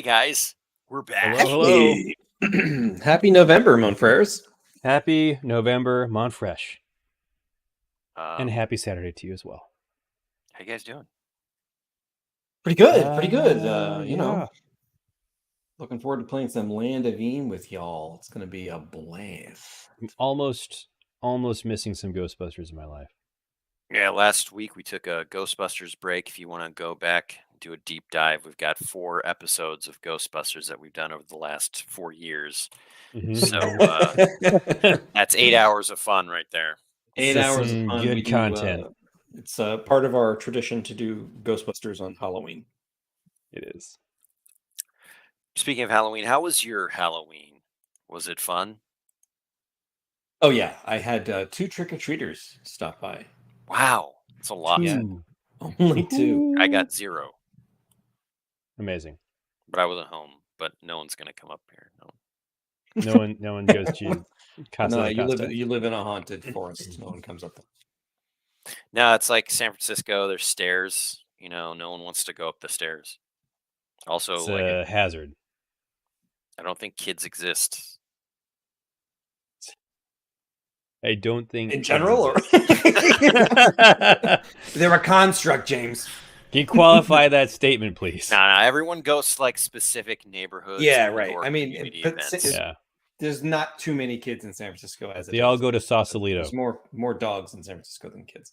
Hey guys, we're back. Hello. Happy November, mon frères. Happy November, Montfresh. And Um, happy Saturday to you as well. how you guys doing? Pretty good, pretty good. You know, yeah. looking forward to playing some Land of Eam with y'all. It's going to be a blast. I'm almost missing some Ghostbusters in my life. Yeah, last week we took a Ghostbusters break. If you want to go back and do a deep dive, we've got 4 episodes of Ghostbusters that we've done over the last 4 years. So that's 8 hours of fun right there. 8 That's hours of some fun. good We do, content. it's part of our tradition to do Ghostbusters on Halloween. It is. Speaking of Halloween, how was your Halloween? Was it fun? Oh yeah, I had 2 trick-or-treaters stop by. Wow, it's a lot. Yeah. Only 2. I got 0, Amazing. but I wasn't home. But no one's gonna come up here. No one goes to Casa No, de Costa. you live in a haunted forest. No one comes up there. No, it's like San Francisco. There's stairs. No one wants to go up the stairs. Also, It's like, a hazard. I don't think kids exist. I don't think In general, or they're a construct, James. Can you qualify that statement, please? Nah, everyone goes to like specific neighborhoods. Yeah, and right. or I mean, community but events. Yeah. there's not too many kids in San Francisco as it They all is. go to Sausalito. There's more dogs in San Francisco than kids.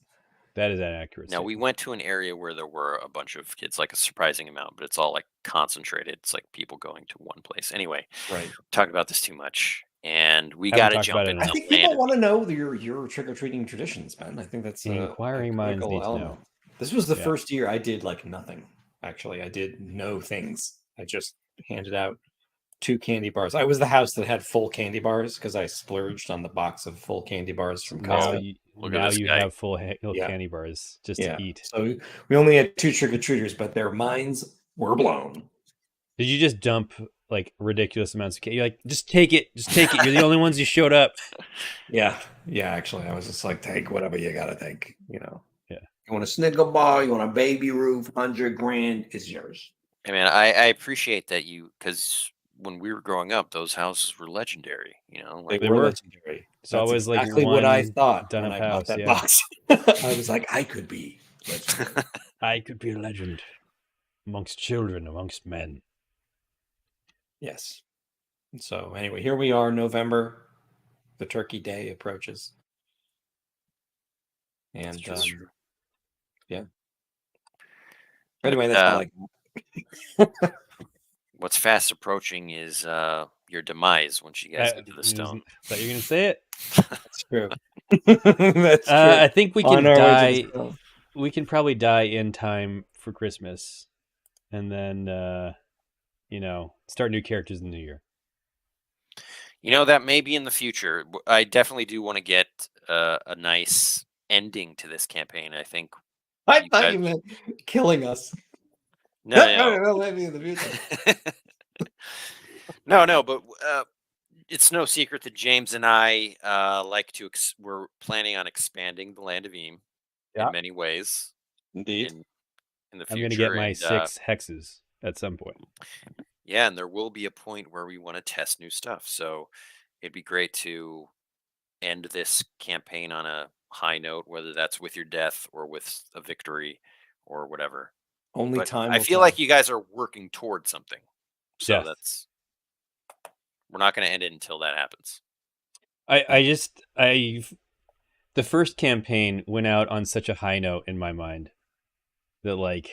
That is inaccurate. Now, we went to an area where there were a bunch of kids, like a surprising amount, but it's all like concentrated. It's like people going to one place. Anyway, Right. talking about this too much, and we Haven't got to talked jump about it into I enough. think the land people of want to know your trick or treating traditions, man. I think that's The inquiring minds critical need to element. know. This was the Yeah. first year I did like nothing. Actually, I did no things. I just handed out 2 candy bars. I was the house that had full candy bars because I splurged on the box of full candy bars from Now Costco. Look at this you guy. have full Yeah. candy bars just Yeah. to eat. So we only had 2 trick or treaters, but their minds were blown. Did you just dump like ridiculous amounts of candy? You're like, just take it. You're the only ones who showed up. Yeah. Actually, I was just like, take whatever you gotta take. Yeah. You want a Snicker bar? You want a Baby Ruth? $100,000 is yours. I mean, I appreciate that because when we were growing up, those houses were legendary. Like They were. legendary. It's That's always like exactly what I one thought done when up I bought house, that yeah. box. I was like, I could be legendary. I could be a legend amongst children, amongst men. Yes. So anyway, here we are, November. The Turkey Day approaches. And That's true. yeah. Anyway, that's all I What's fast approaching is your demise once you guys get to the stone. Thought you were gonna say it. That's true. That's true. I think we can On our way to die. the stone. We can probably die in time for Christmas, and then start new characters in the new year. That may be in the future. I definitely do want to get a nice ending to this campaign. I think. I thought you meant killing us. No. Maybe in the future. No, but it's no secret that James and I like to. We're planning on expanding the Land of Eam in many ways. Indeed. In the future, I'm going to get my 6 hexes at some point. Yeah, and there will be a point where we want to test new stuff. So it'd be great to end this campaign on a high note, whether that's with your death or with a victory or whatever. Only But time. I feel like you guys are working towards something. So Yes. we're not going to end it until that happens. The first campaign went out on such a high note in my mind that like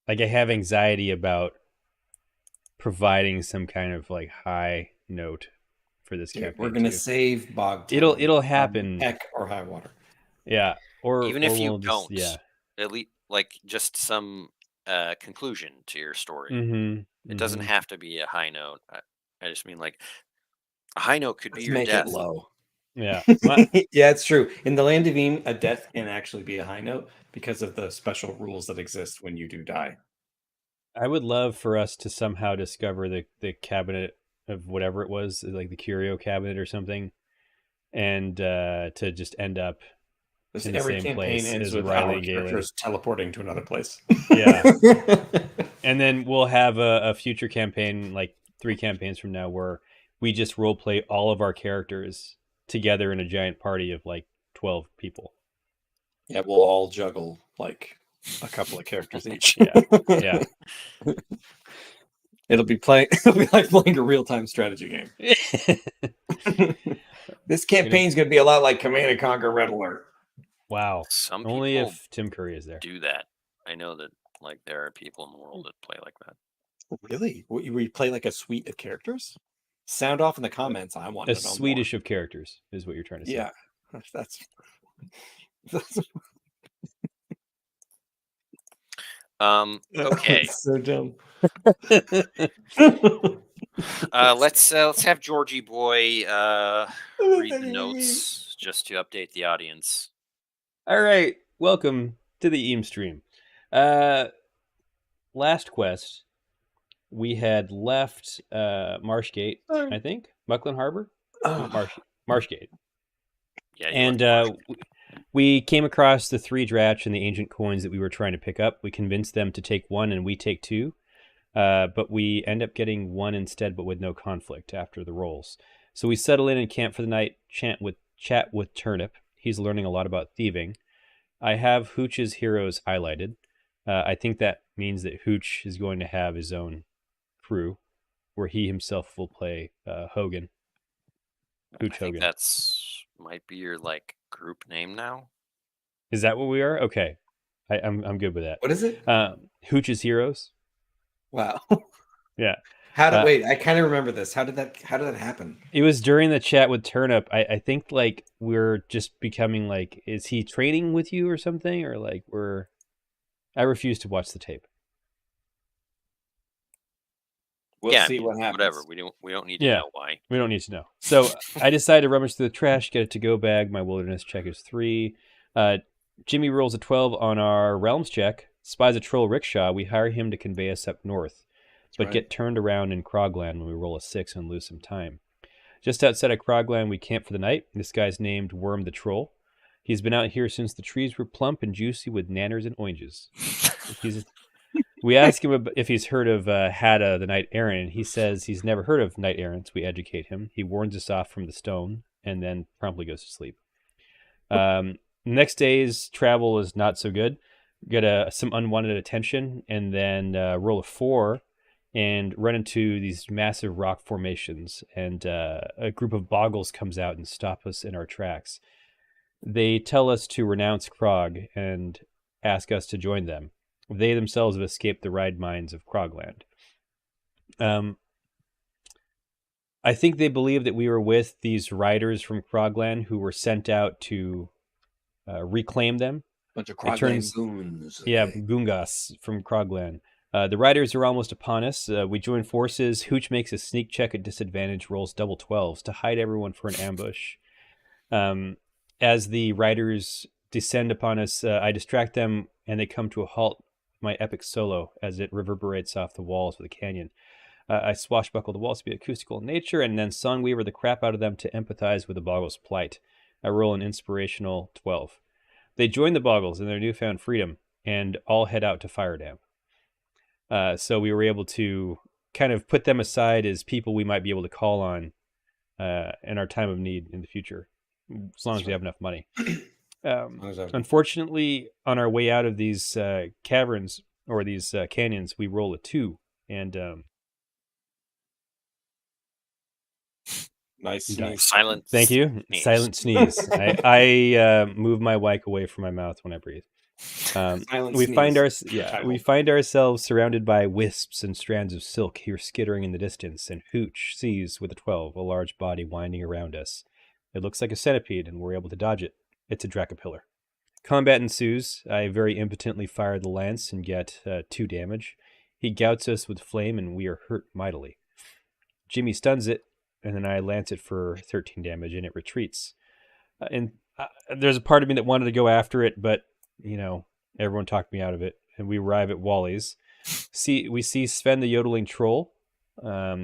I have anxiety about providing some kind of like high note for this campaign. We're gonna save Bogtown. It'll happen. Heck or high water. Yeah. Or even if you we'll don't, just, at least like just some conclusion to your story. Mm-hmm. It doesn't have to be a high note. I just mean like a high note could be your make death. it low. Yeah. Yeah, it's true. In the Land of Eam, a death can actually be a high note because of the special rules that exist when you do die. I would love for us to somehow discover the cabinet of whatever it was, like the curio cabinet or something, and to just end up in the Every same campaign place ends as with Riley our and Galen. characters teleporting to another place. Yeah. And then we'll have a future campaign, like 3 campaigns from now, where we just role play all of our characters together in a giant party of like 12 people. Yeah, we'll all juggle like a couple of characters each. Yeah. It'll be like playing a real-time strategy game. This campaign's going to be a lot like Command and Conquer Red Alert. Wow. Some Only people if Tim Curry is there. do that. I know that like there are people in the world that play like that. Really? We play like a suite of characters? Sound off in the comments. I want to know Swedish of characters is what you're trying to say. Yeah, that's Okay. so dumb. Let's have Georgie boy read the notes just to update the audience. All right, welcome to the Eam stream. Last quest, we had left Marshgate, I think, Muckland Harbor, Marshgate. Yeah, and we came across the 3 Dratch and the ancient coins that we were trying to pick up. We convinced them to take 1 and we take 2, but we end up getting 1 instead, but with no conflict after the rolls. So we settle in and camp for the night, chat with Turnip. He's learning a lot about thieving. I have Hooch's heroes highlighted. I think that means that Hooch is going to have his own crew, where he himself will play Hogan. Hooch I think Hogan. that's might be your like group name now. Is that what we are? Okay, I'm good with that. What is it? Hooch's heroes. Wow. Yeah. Wait, I kind of remember this. How did that happen? It was during the chat with Turnip. I think like we're just becoming like, is he training with you or something? Or like I refuse to watch the tape. We'll see what happens. Whatever. We don't need to know why. We don't need to know. So I decided to rummage through the trash, get a to-go bag. My wilderness check is 3. Jimmy rolls a 12 on our realms check, spies a troll rickshaw. We hire him to convey us up north, but get turned around in Krogland when we roll a 6 and lose some time. Just outside of Krogland, we camp for the night. This guy's named Worm the Troll. He's been out here since the trees were plump and juicy with nanners and oranges. We ask him if he's heard of Hadda, the Knight Errant, and he says he's never heard of Knight Errants. We educate him. He warns us off from the stone and then promptly goes to sleep. Next day's travel is not so good. Get some unwanted attention and then roll a 4 and run into these massive rock formations. And a group of boggles comes out and stop us in our tracks. They tell us to renounce Krog and ask us to join them. They themselves have escaped the ride mines of Krogland. I think they believe that we were with these riders from Krogland who were sent out to reclaim them. Bunch of Krogland goons. Yeah, Gungas from Krogland. The riders are almost upon us. We join forces. Hooch makes a sneak check at disadvantage, rolls double 12s to hide everyone for an ambush. As the riders descend upon us, I distract them and they come to a halt. My epic solo as it reverberates off the walls of the canyon. I swashbuckle the walls to be acoustical in nature and then songweaver the crap out of them to empathize with the Boggles' plight. I roll an inspirational 12. They join the Boggles in their newfound freedom and all head out to Fire Dam. So we were able to kind of put them aside as people we might be able to call on in our time of need in the future, as long as we have enough money. Unfortunately, on our way out of these caverns or these canyons, we roll a 2 and nice sneeze. Silent. Thank you. Sneeze. Silent sneeze. I move my mic away from my mouth when I breathe. We find ourselves surrounded by wisps and strands of silk here skittering in the distance, and Hooch sees with a 12 a large body winding around us. It looks like a centipede, and we're able to dodge it. It's a Dracopillar. Combat ensues. I very impotently fire the lance and get 2 damage. He gouts us with flame, and we are hurt mightily. Jimmy stuns it, and then I lance it for 13 damage, and it retreats. There's a part of me that wanted to go after it, but everyone talked me out of it, and we arrive at Wally's. We see Sven the yodeling troll.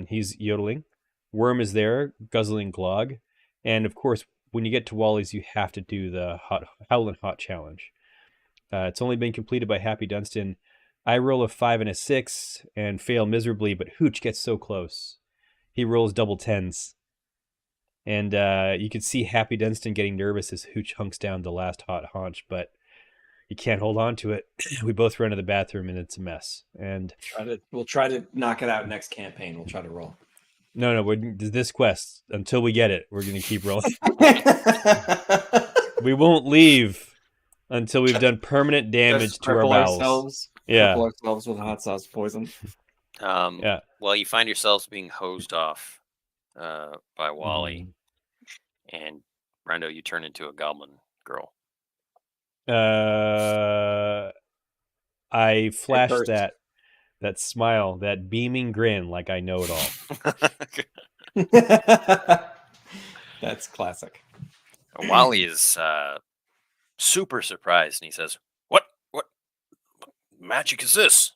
He's yodeling. Worm is there, guzzling glog, and of course, when you get to Wally's, you have to do the Howlin' Hot challenge. It's only been completed by Happy Dunstan. I roll a 5 and a 6 and fail miserably, but Hooch gets so close. He rolls double 10s. And you can see Happy Dunstan getting nervous as Hooch hunks down the last hot haunch, but he can't hold on to it. We both run to the bathroom, and it's a mess. And we'll try to knock it out next campaign. We'll try to roll. No, this quest, until we get it, we're going to keep rolling. We won't leave until we've done permanent damage to our bowels. Cripple ourselves with hot sauce poison. Yeah. Well, you find yourselves being hosed off by Wally, and Brendo, you turn into a goblin girl. I flash that smile, that beaming grin, like I know it all. That's classic. Wally is super surprised, and he says, "What magic is this?"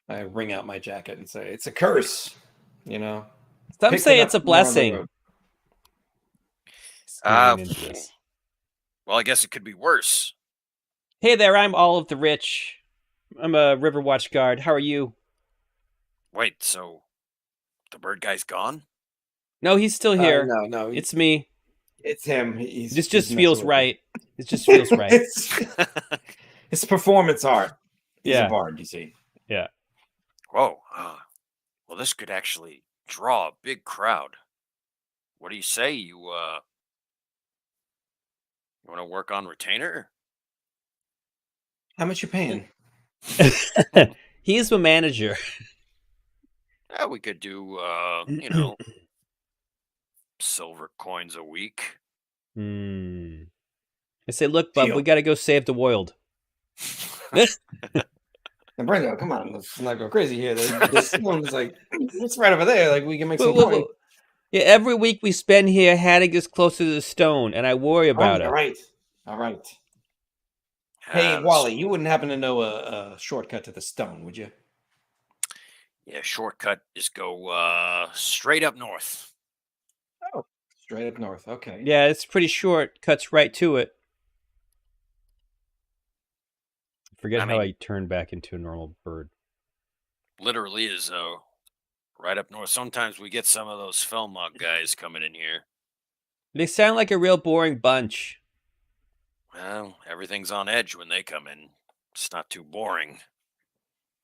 I wring out my jacket and say, "It's a curse." You know. Some say it's a blessing. Well, I guess it could be worse. Hey there, I'm Olive the Rich. I'm a River Watch guard. How are you? Wait, so the bird guy's gone? No, he's still here. No, it's me. It's him. This just feels right. It just feels right. It's performance art. He's a bard, you see. Yeah. Whoa. Well, this could actually draw a big crowd. What do you say? You want to work on retainer? How much you paying? He's the manager. Yeah, we could do, silver coins a week. I say, look, bub, we got to go save the world. And Brenda, come on, let's not go crazy here. This one's like, it's right over there. Like, we can make some coin. Yeah, every week we spend here, Hattie gets closer to the stone, and I worry about it. All right. Hey, Wally, you wouldn't happen to know a shortcut to the stone, would you? Yeah, shortcut is go straight up north. Oh, straight up north. Okay. Yeah, it's pretty short. Cuts right to it. Forget how I turned back into a normal bird. Literally is right up north. Sometimes we get some of those Felmog guys coming in here. They sound like a real boring bunch. Well, everything's on edge when they come in. It's not too boring.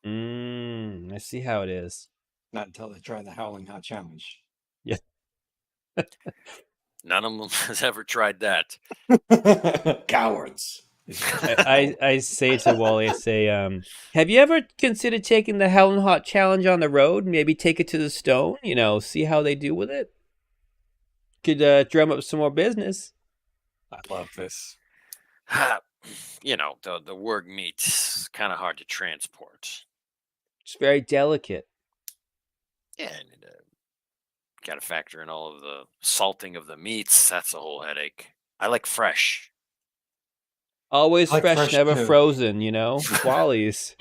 I see how it is. Not until they try the Howling Hot Challenge. Yeah. None of them has ever tried that. Cowards. I say to Wally, have you ever considered taking the Howling Hot Challenge on the road? Maybe take it to the stone, see how they do with it? Could drum up some more business. I love this. The worg meat's kind of hard to transport. It's very delicate. Yeah, and got to factor in all of the salting of the meats. That's a whole headache. I like fresh. Always fresh, never too. frozen, Wally's.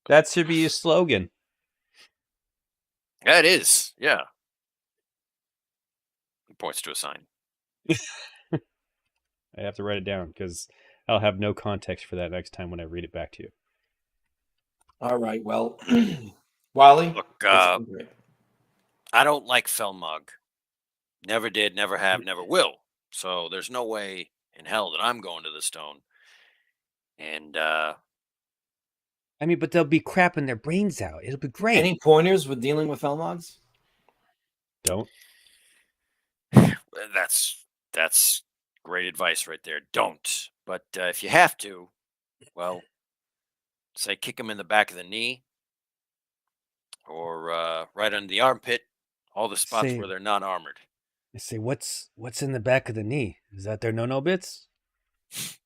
That should be your slogan. Yeah, it is. Yeah. He points to a sign. I have to write it down because I'll have no context for that next time when I read it back to you. All right. Well, Wally. Look, I don't like Felmog. Never did, never have, never will. So there's no way in hell that I'm going to the stone. And but they'll be crapping their brains out. It'll be great. Any pointers with dealing with Felmogs? Don't. That's great advice right there. Don't. But if you have to, well, say kick them in the back of the knee or right under the armpit, all the spots where they're not armored. I say, what's in the back of the knee? Is that their no-no bits? Is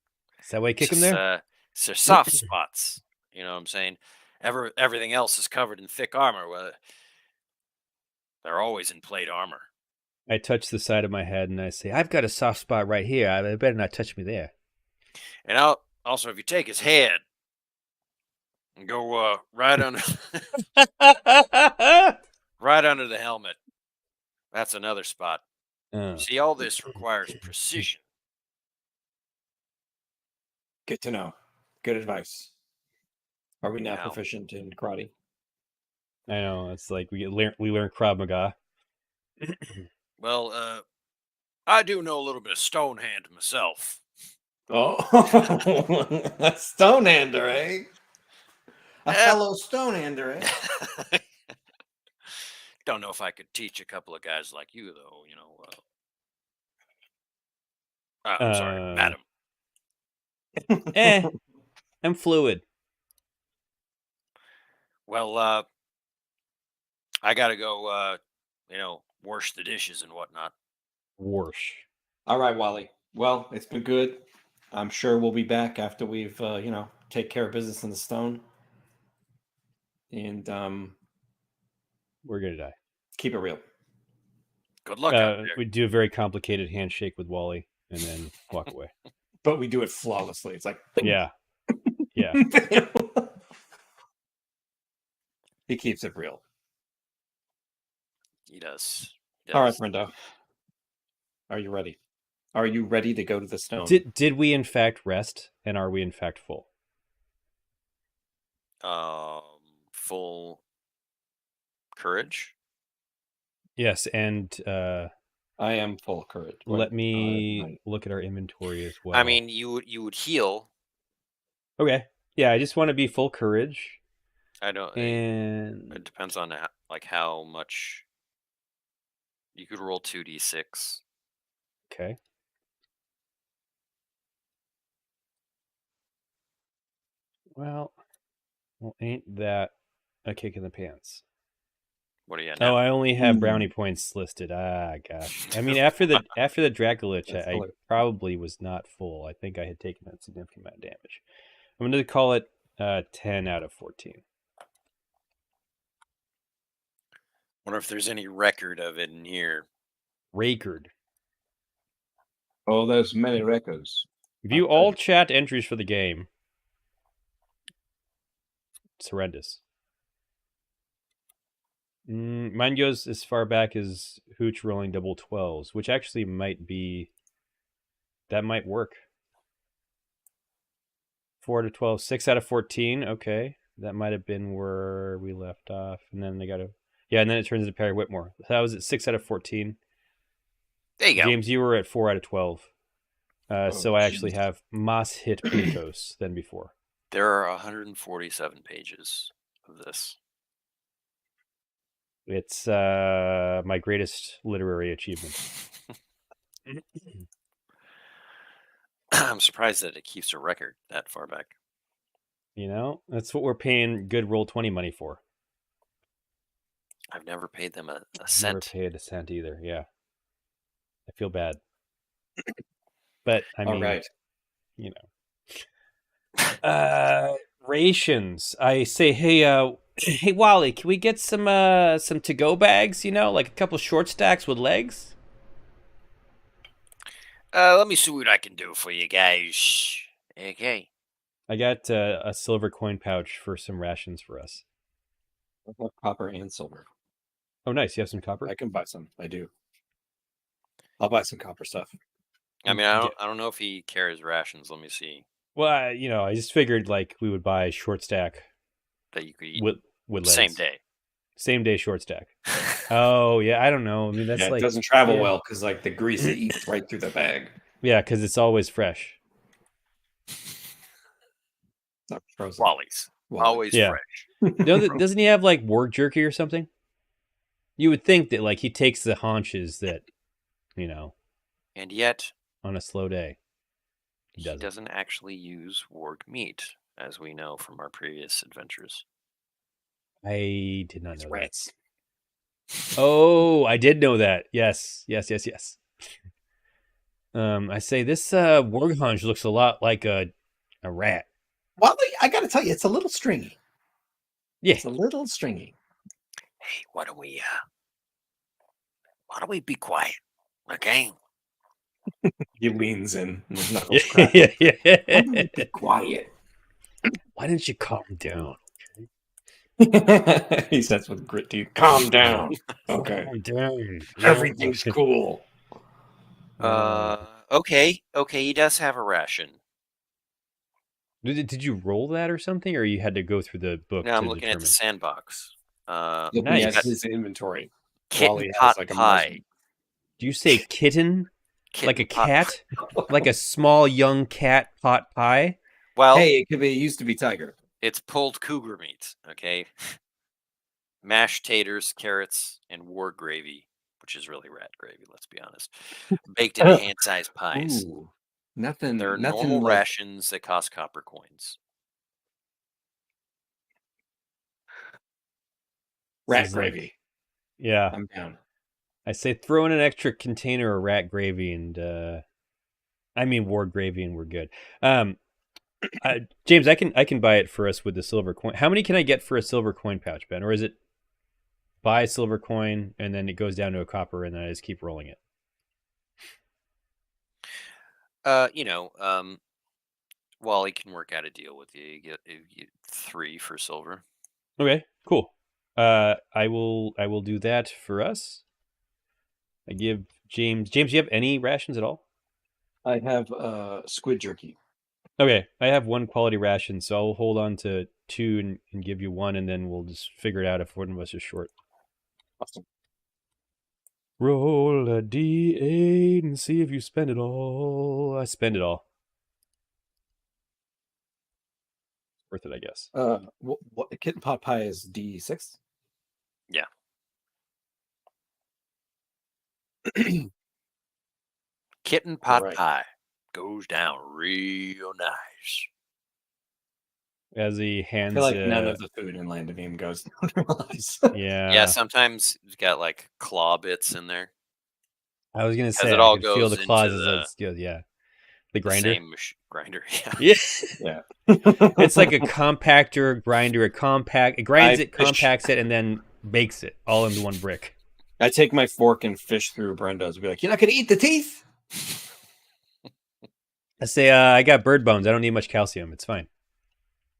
that why you kick them there? It's their soft spots. You know what I'm saying? Everything else is covered in thick armor. Well, they're always in plate armor. I touch the side of my head and I say, I've got a soft spot right here. I better not touch me there. And also, if you take his head and go right under, right under the helmet, that's another spot. See, all this requires precision. Good to know. Good advice. Are we now Wow. proficient in karate? I know, it's like we learn Krav Maga. Well, I do know a little bit of Stonehand myself. Oh, a Stonehander, eh? A Eh, fellow Stonehander, eh? Don't know if I could teach a couple of guys like you, though. I'm sorry, madam. I'm fluid. Well, I gotta go. Wash the dishes and whatnot. Warsh. All right, Wally. Well, it's been good. I'm sure we'll be back after we've, take care of business in the stone. And We're gonna die. keep it real. Good luck out there. We do a very complicated handshake with Wally and then walk away. But we do it flawlessly. It's like, Yeah. Yeah. He keeps it real. He does. All right, friendo. Are you ready? Are you ready to go to the stone? Did we in fact rest, and are we in fact full? Full courage. Yes, and I am full of courage. let me look at our inventory as well. I mean, you would heal. Okay. Yeah, I just want to be full courage. I don't. And It depends on how much. You could roll 2d6. okay. Well, ain't that a kick in the pants? What are you at now? Oh, I only have brownie points listed. Ah, gosh. I mean, after the Draculich, That's I hilarious. probably was not full. I think I had taken a significant amount of damage. I'm going to call it 10 out of 14. Wonder if there's any record of it in here. Record. Oh, there's many records. View all chat entries for the game. It's horrendous. Mine goes as far back as Hooch rolling double 12s, which actually might be... That might work. 4 out of 12. 6 out of 14. Okay. That might have been where we left off. And then they got to... Yeah, and then it turns into Perry Whitmore. So that was at 6 out of 14. There you go. James, you were at 4 out of 12. So I actually geez. have Mas hit Plutos than before. There are 147 pages of this. It's my greatest literary achievement. I'm surprised that it keeps a record that far back. You know, that's what we're paying good Roll20 money for. I've never paid them a Never cent. paid a cent either. Yeah, I feel bad, but I mean, All right. you know, rations. I say, hey, Wally, can we get some to-go bags? You know, like a couple short stacks with legs. Let me see what I can do for you guys. Okay. I got a silver coin pouch for some rations for us. I have copper and silver. Oh, nice. You have some copper? I can buy some. I do. I'll buy some copper stuff. I mean, I don't know if he carries rations. Let me see. Well, I just figured like we would buy short stack That you could eat with legs. same day. Short stack. Oh yeah, I don't know. I mean, that's Yeah, like it doesn't travel well because like the grease it eats right through the bag. Yeah, because it's always fresh. It's not frozen. Wally's. Always Yeah. fresh. Doesn't he have like work jerky or something? You would think that like he takes the haunches that, And yet, on a slow day. he doesn't actually use warg meat, as we know from our previous adventures. I did not It's know rats. that. Oh, I did know that. Yes. I say this warg haunch looks a lot like a rat. Well, I got to tell you, it's a little stringy. Yeah. It's a little stringy. Hey, why don't we be quiet, okay? He leans in. And his knuckles Yeah, crack. yeah. Be quiet. Why don't you calm down? He says with grit teeth, calm down. Okay. Calm down. Everything's cool. Okay, he does have a ration. Did you roll that or something, or you had to go through the book No, to I'm looking at determine? the sandbox. Looking Nice. at his inventory Kitten while he pot has like a pie. muzzle. Do you say kitten? Like a Kitten pot cat? Like a small young cat pot pie? Well, Hey, it used to be tiger. it's pulled cougar meat, okay? Mashed taters, carrots, and war gravy, which is really rat gravy, let's be honest. Baked in hand-sized pies. Ooh, nothing. They're nothing normal like rations that cost copper coins. rat is like- gravy. Yeah. I'm down. I say throw in an extra container of rat gravy and I mean war gravy and we're good. James, I can buy it for us with the silver coin. How many can I get for a silver coin pouch, Ben? Or is it buy a silver coin and then it goes down to a copper and then I just keep rolling it? Wally can work out a deal with you. You get 3 for silver. Okay, cool. I will do that for us. I give James. James, do you have any rations at all? I have squid jerky. Okay, I have 1 quality ration, so I'll hold on to 2 and give you 1, and then we'll just figure it out if one of us is short. Awesome. Roll a d8 and see if you spend it all. I spend it all. Worth it, I guess. What kitten pot pie is D6? Yeah. Kitten pot Right. pie goes down real nice. As he I hands, feel like none of the food in Land of Eam goes down real nice. Yeah, sometimes it's got like claw bits in there. I was gonna say it I all could feel goes the claws into as it's yeah. The The grinder. same grinder. Yeah. Yeah. Yeah. It's like a compactor grinder. It grinds it, fish- compacts it, and then bakes it all into one brick. I take my fork and fish through Brenda's and be like, "You're not gonna eat the teeth?" I say, I got bird bones. I don't need much calcium. It's fine.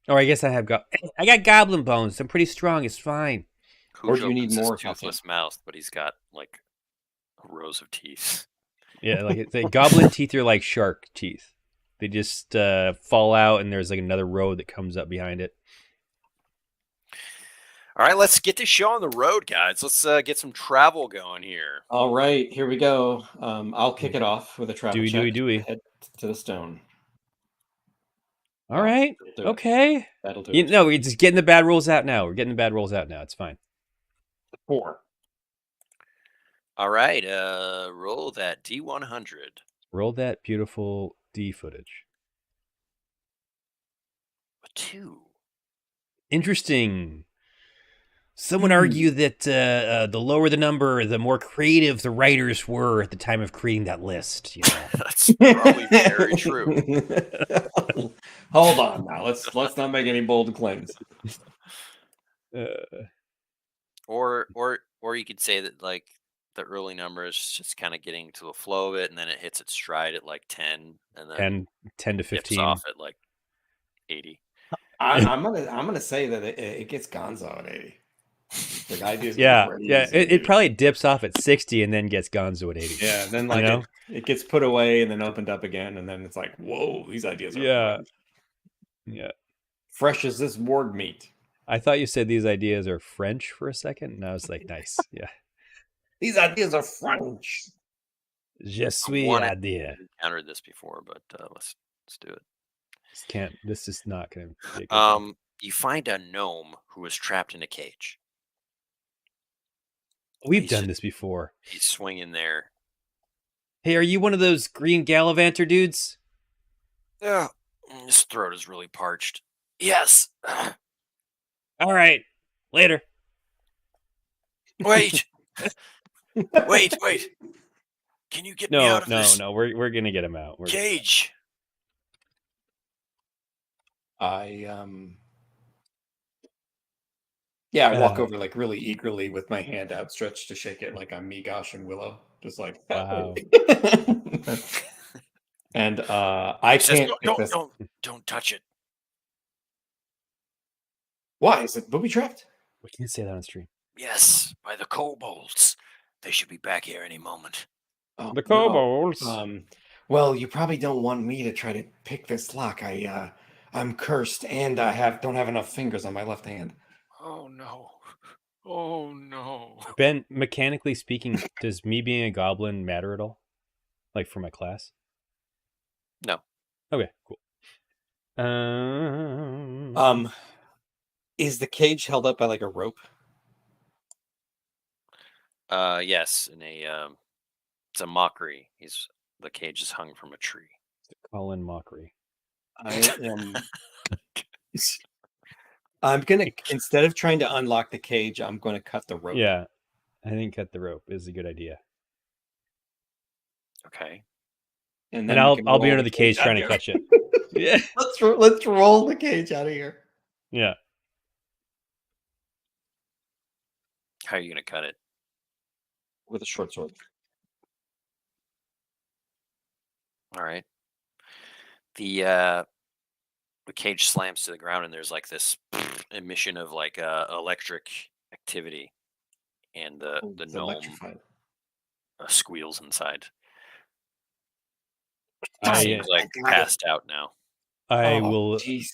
Or I guess I got goblin bones. I'm pretty strong. It's fine. Or do you Cujo need opens his more toothless mouth, but he's got like rows of teeth. Yeah, like the goblin teeth are like shark teeth. They just fall out, and there's like another row that comes up behind it. All right, let's get this show on the road, guys. Let's get some travel going here. All right, here we go. I'll kick it off with a travel Dewey, check. Dewey, Dewey. Head to the stone. All right. That'll do it. Okay. That'll do You it. know, we're just getting the bad rolls out now. We're getting the bad rolls out now. It's fine. 4. All right, roll that D100. Roll that beautiful D footage. A 2. Interesting. Someone argued that the lower the number, the more creative the writers were at the time of creating that list. You know? That's probably very true. Hold on now. Let's not make any bold claims. Or you could say that like the early number is just kind of getting to the flow of it, and then it hits its stride at like 10, and then 10 to dips 15. off at like 80. I'm gonna say that it gets Gonzo at 80. Like ideas. Yeah. crazy, Yeah. It dude. probably dips off at 60 and then gets gonzo at 80. Yeah, then like You know? it gets put away and then opened up again, and then it's like, whoa, these ideas are Yeah. fresh. Yeah. Fresh as this warg meat. I thought you said these ideas are French for a second, and I was like, nice. Yeah. These ideas are French. Je suis One- idea. Encountered this before, but let's do it. This is not going to be a good thing. You find a gnome who is trapped in a cage. We've he's done just- this before. He's swinging there. Hey, are you one of those green gallivanter dudes? Yeah, his throat is really parched. Yes. All right. Later. Wait. wait. Can you get me out of this No. We're going to get him out. cage? I walk over like really eagerly with my hand outstretched to shake it like I'm Migosh and Willow. Just like Wow. And I He says, can't pick this. don't touch it. Why? Is it booby trapped? We can't say that on stream. Yes, by the kobolds. They should be back here any moment. Oh, The no. kobolds. Well, you probably don't want me to try to pick this lock. I I'm cursed, and I don't have enough fingers on my left hand. Oh no. Oh no. Ben, mechanically speaking, does me being a goblin matter at all? Like for my class? No. Okay, cool. Is the cage held up by like a rope? Yes, in it's a mockery. The cage is hung from a tree. Colin mockery. I am. I'm gonna instead of trying to unlock the cage, I'm going to cut the rope. Yeah, I think cut the rope is a good idea. Okay. And And then I'll be under the cage trying to catch it. Yeah. Let's roll the cage out of here Yeah. How are you gonna cut it? with a short sword. All right. The cage slams to the ground, and there's like this emission of like electric activity, and the It's gnome electrified. squeals inside. I Seems like passed out now. will. Jeez.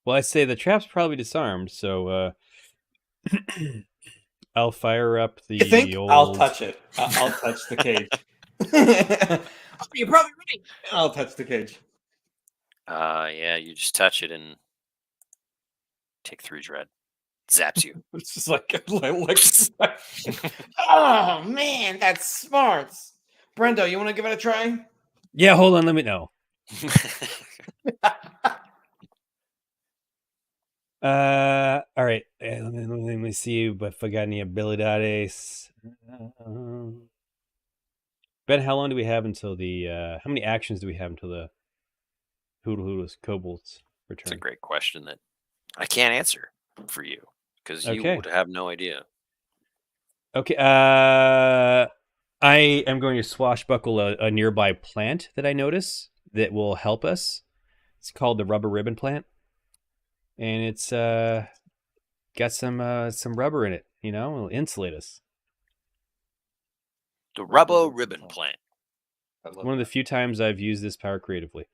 Well, I say the trap's probably disarmed, so I'll fire up the You think? old. I'll touch it. I'll touch the cage. You're probably right. I'll touch the cage. Yeah, you just touch it and take 3 dread. Zaps you. It's just like oh man, that's smart. Brendo, you want to give it a try? Yeah, hold on. Let me know. All right. Let me see if I got any abilities. Ben, how long do we have until the? How many actions do we have until the Hoodles Kobolds return? It's a great question that I can't answer for you because you Okay. would have no idea. Okay. I am going to swashbuckle a nearby plant that I notice that will help us. It's called the rubber ribbon plant, and it's got some rubber in it. You know, it'll insulate us. The rubber ribbon plant. One of the few times I've used this power creatively,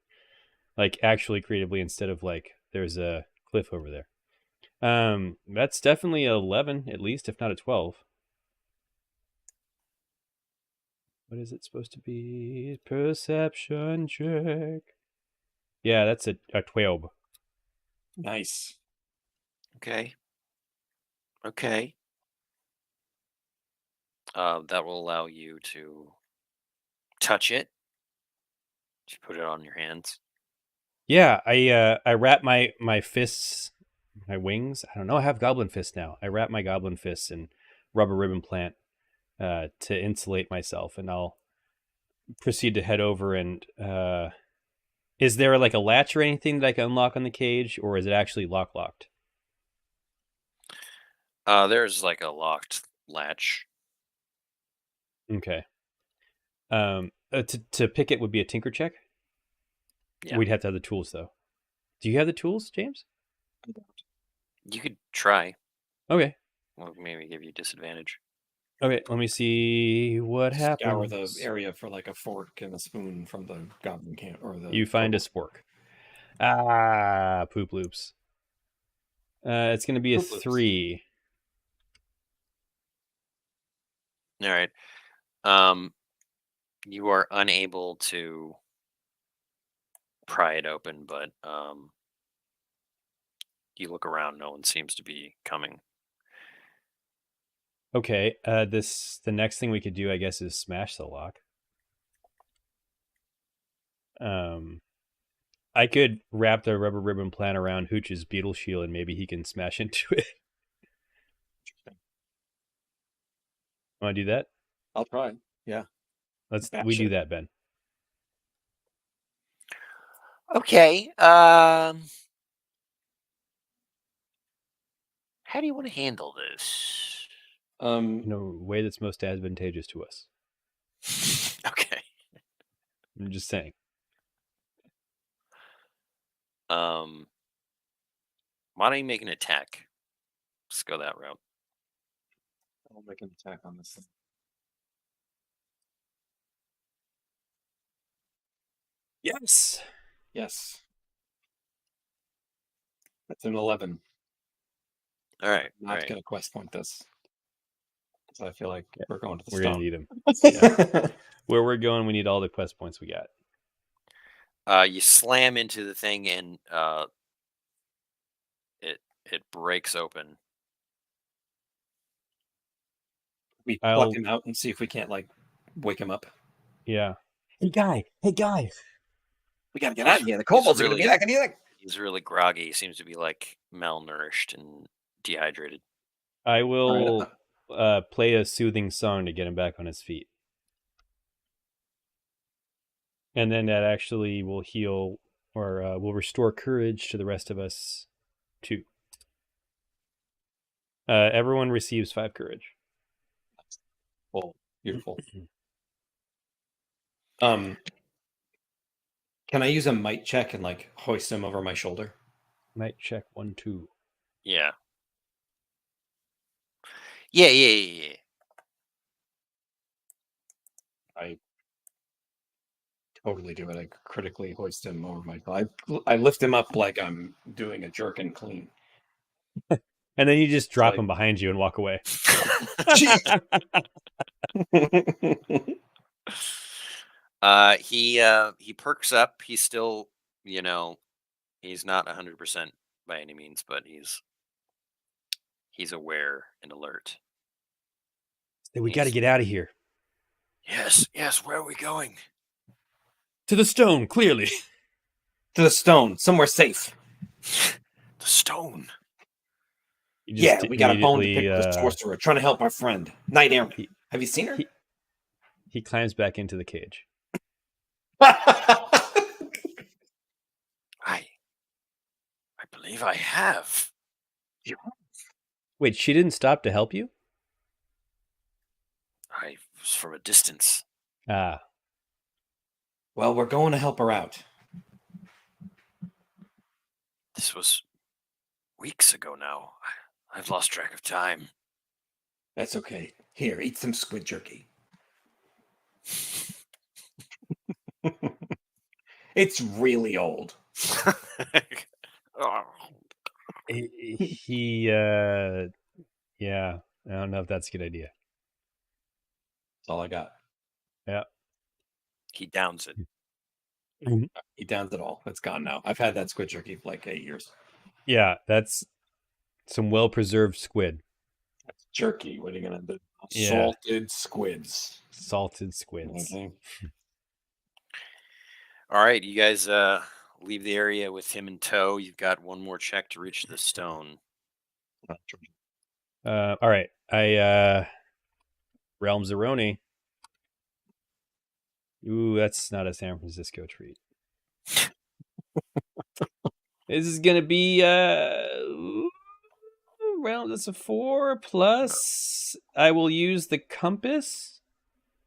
like actually creatively, instead of like there's a cliff over there. That's definitely 11 at least, if not a 12. What is it supposed to be? Perception check. Yeah, that's a 12. Nice. Okay. Okay. That will allow you to touch it. Just put it on your hands. Yeah, I wrap my fists, my wings. I don't know. I have goblin fists now. I wrap my goblin fists in rubber ribbon plant to insulate myself, and I'll proceed to head over. And is there like a latch or anything that I can unlock on the cage, or is it actually locked? There's like a locked latch. Okay. To pick it would be a tinker check. Yeah. We'd have to have the tools, though. Do you have the tools, James? You could try. Okay. Well, maybe give you disadvantage. Okay, let me see what Scour happens. the area for like a fork and a spoon from the goblin camp or the. You find a spork. Ah, poop loops. It's going to be a Poop loops. 3. All right. You are unable to pry it open, but you look around. No one seems to be coming. Okay. The next thing we could do, I guess, is smash the lock. I could wrap the rubber ribbon plant around Hooch's beetle shield, and maybe he can smash into it. Want to do that? I'll try. Yeah. We do that, Ben. Okay. How do you want to handle this? In a way that's most advantageous to us. Okay. I'm just saying. Why don't you make an attack? Let's go that route. I'll make an attack on this thing. Yes. Yes. That's an 11. All right. I'm All not right. going to quest point this. Because I feel like we're going to the We're gonna stone. need them. Yeah. Where we're going, we need all the quest points we got. You slam into the thing and it breaks open. We I'll- pluck him out and see if we can't, like, wake him up. Yeah. Hey guy. Hey guy. We got to get out of here. The kobolds are going to be back in here. He's really groggy. He seems to be like malnourished and dehydrated. I will All play a soothing song to get him back on his feet. And then that actually will heal or will restore courage to the rest of us too. Everyone receives 5 courage. Oh, beautiful. Can I use a might check and like hoist him over my shoulder? Might check 1, 2. Yeah. Yeah. I totally do it. I critically hoist him over my. I lift him up like I'm doing a jerk and clean. And then you just drop Like- him behind you and walk away. He perks up. He's still, he's not 100% by any means, but he's aware and alert. We got to get out of here. Yes. Where are we going? To the stone, clearly. To the stone, somewhere safe. The stone. You Yeah, just we got a bone to immediately, pick with the sorcerer, trying to help our friend, Knight Errant. Have you seen her? He climbs back into the cage. I believe I have. Wait, she didn't stop to help you? I was from a distance. Ah, Well, we're going to help her out. This was weeks ago now. I've lost track of time. That's okay. Here, eat some squid jerky. It's really old. Oh. yeah, I don't know if that's a good idea. That's all I got. Yeah. He downs it. He downs it all. It's gone now. I've had that squid jerky for like 8 years. Yeah, that's some well-preserved squid. That's jerky. What are you gonna do? Yeah. Salted squids. Salted squids. Okay. All right, you guys leave the area with him in tow. You've got one more check to reach the stone. All right. I Realm Zeroni. Ooh, that's not a San Francisco treat. This is gonna be Realm. That's a 4 plus. I will use the compass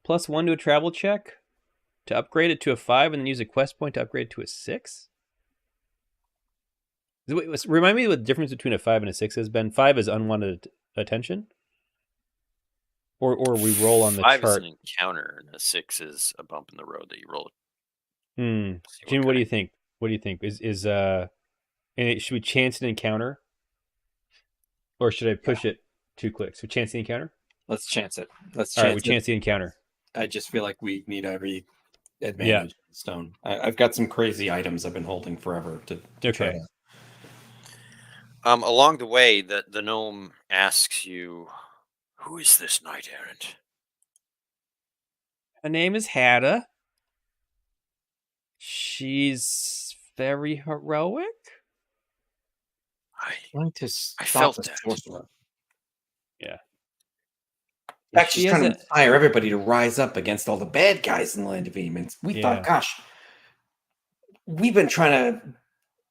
+1 to a travel check to upgrade it to a 5, and then use a quest point to upgrade it to a 6. Wait, remind me what the difference between a 5 and a 6 is, Ben. 5 is unwanted attention? Or we roll on the 5 chart. is an encounter, and a 6 is a bump in the road that you roll. Jimmy, what do you think? What do you think? Should we chance an encounter? Or should I push it 2 clicks? So chance the encounter? Let's chance it. All right, we chance the encounter. I just feel like we need every advantage in the stone. I've got some crazy items I've been holding forever to try Okay. to. Along the way, the gnome asks you, "Who is this knight errant?" Her name is Hada. She's very heroic. Trying to stop felt the that. sorcerer. Yeah. In fact, she's She has trying to a- inspire everybody to rise up against all the bad guys in the land of Demons. We Yeah. thought, gosh, we've been trying to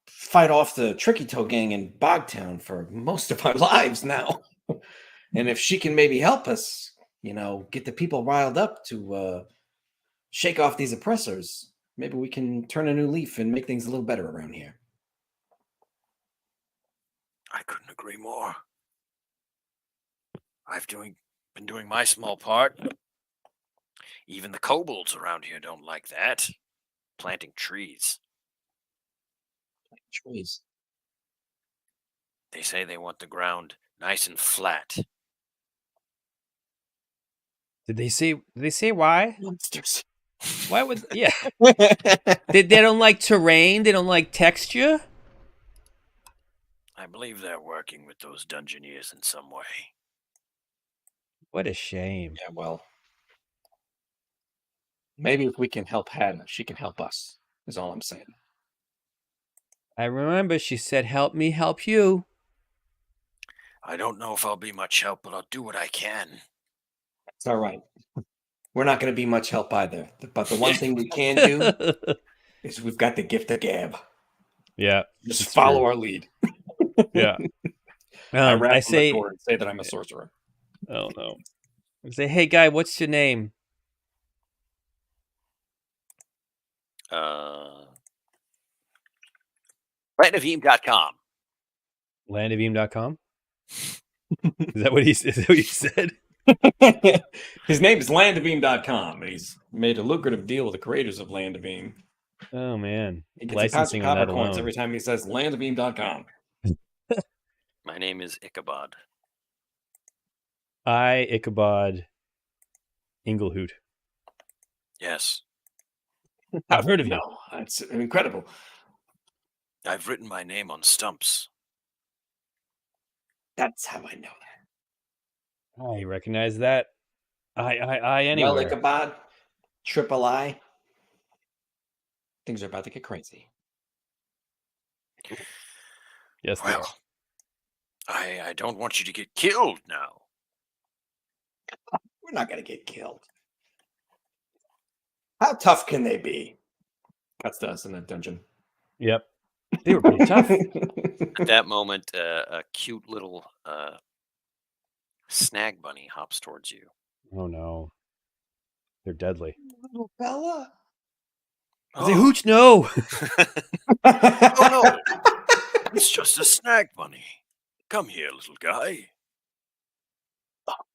fight off the Tricky Toe gang in Bogtown for most of our lives now. And if she can maybe help us, get the people riled up to shake off these oppressors, maybe we can turn a new leaf and make things a little better around here. I couldn't agree more. I've been doing my small part. Even the kobolds around here don't like that. Planting trees. Trees. They say they want the ground nice and flat. Did they say why? Monsters. Why would yeah? They don't like terrain. They don't like texture. I believe they're working with those Dungeoneers in some way. What a shame. Yeah, well, maybe if we can help Hannah, she can help us, is all I'm saying. I remember she said, "Help me, help you." I don't know if I'll be much help, but I'll do what I can. It's all right. We're not going to be much help either. But the one thing we can do is we've got the gift of gab. Yeah, Just it's follow true. our lead. Yeah. I rap I on the say, door and say that I'm a sorcerer. oh no. I say, hey guy, what's your name? Landofeme.com. Landofeme.com? Is that what he said? His name is Landofeme.com, and he's made a lucrative deal with the creators of Landofeme. Oh man. He gets a pouch of Licensing on copper that coins alone. every time he says Landofeme.com. My name is Ichabod. Ichabod Inglehoot. Yes. I've heard of you. No, that's incredible. I've written my name on stumps. That's how I know that. I recognize that. I anywhere. Well, Ichabod, Triple I. Things are about to get crazy. Yes, they are. Well, I don't want you to get killed now. We're not going to get killed. How tough can they be? That's us in that dungeon. Yep. They were pretty tough. At that moment, a cute little snag bunny hops towards you. Oh no. They're deadly. Little fella. I say, Hooch, no. Oh no! It's just a snag bunny. Come here, little guy.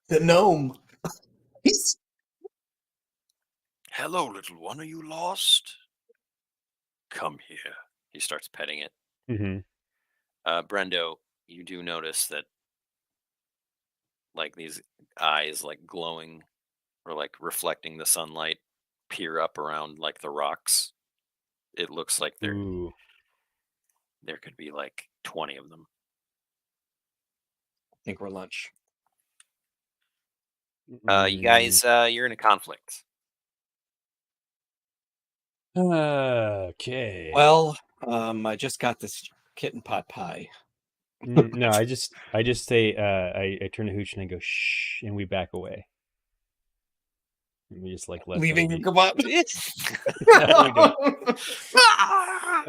The gnome. He's Hello, little one. Are you lost? Come here. He starts petting it. Mm-hmm. Brendo, you do notice that, like, these eyes, like, glowing or like reflecting the sunlight, peer up around like the rocks. It looks like there could be like 20 of them. I think we're lunch. You guys, you're in a conflict. Okay. Well, I just got this kitten pot pie. No, I just say I turn to Hooch and I go shh, and we back away. And we just like let Leaving them you come up. No, we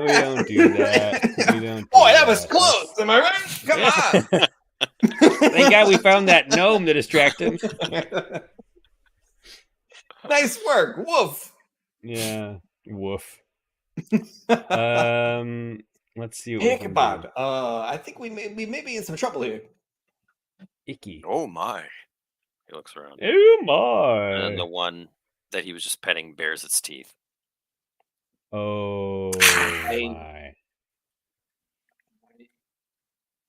don't do that. We don't. Do Boy, that was that. close. Am I right? Come on. Thank God we found that gnome to distract him. Nice work, Woof. Yeah, woof. Let's see. What Hey, we can Ichabod. do. I think we may be in some trouble here. Icky. Oh my. He looks around. Oh my. And then the one that he was just petting bares its teeth. Oh Hey. my.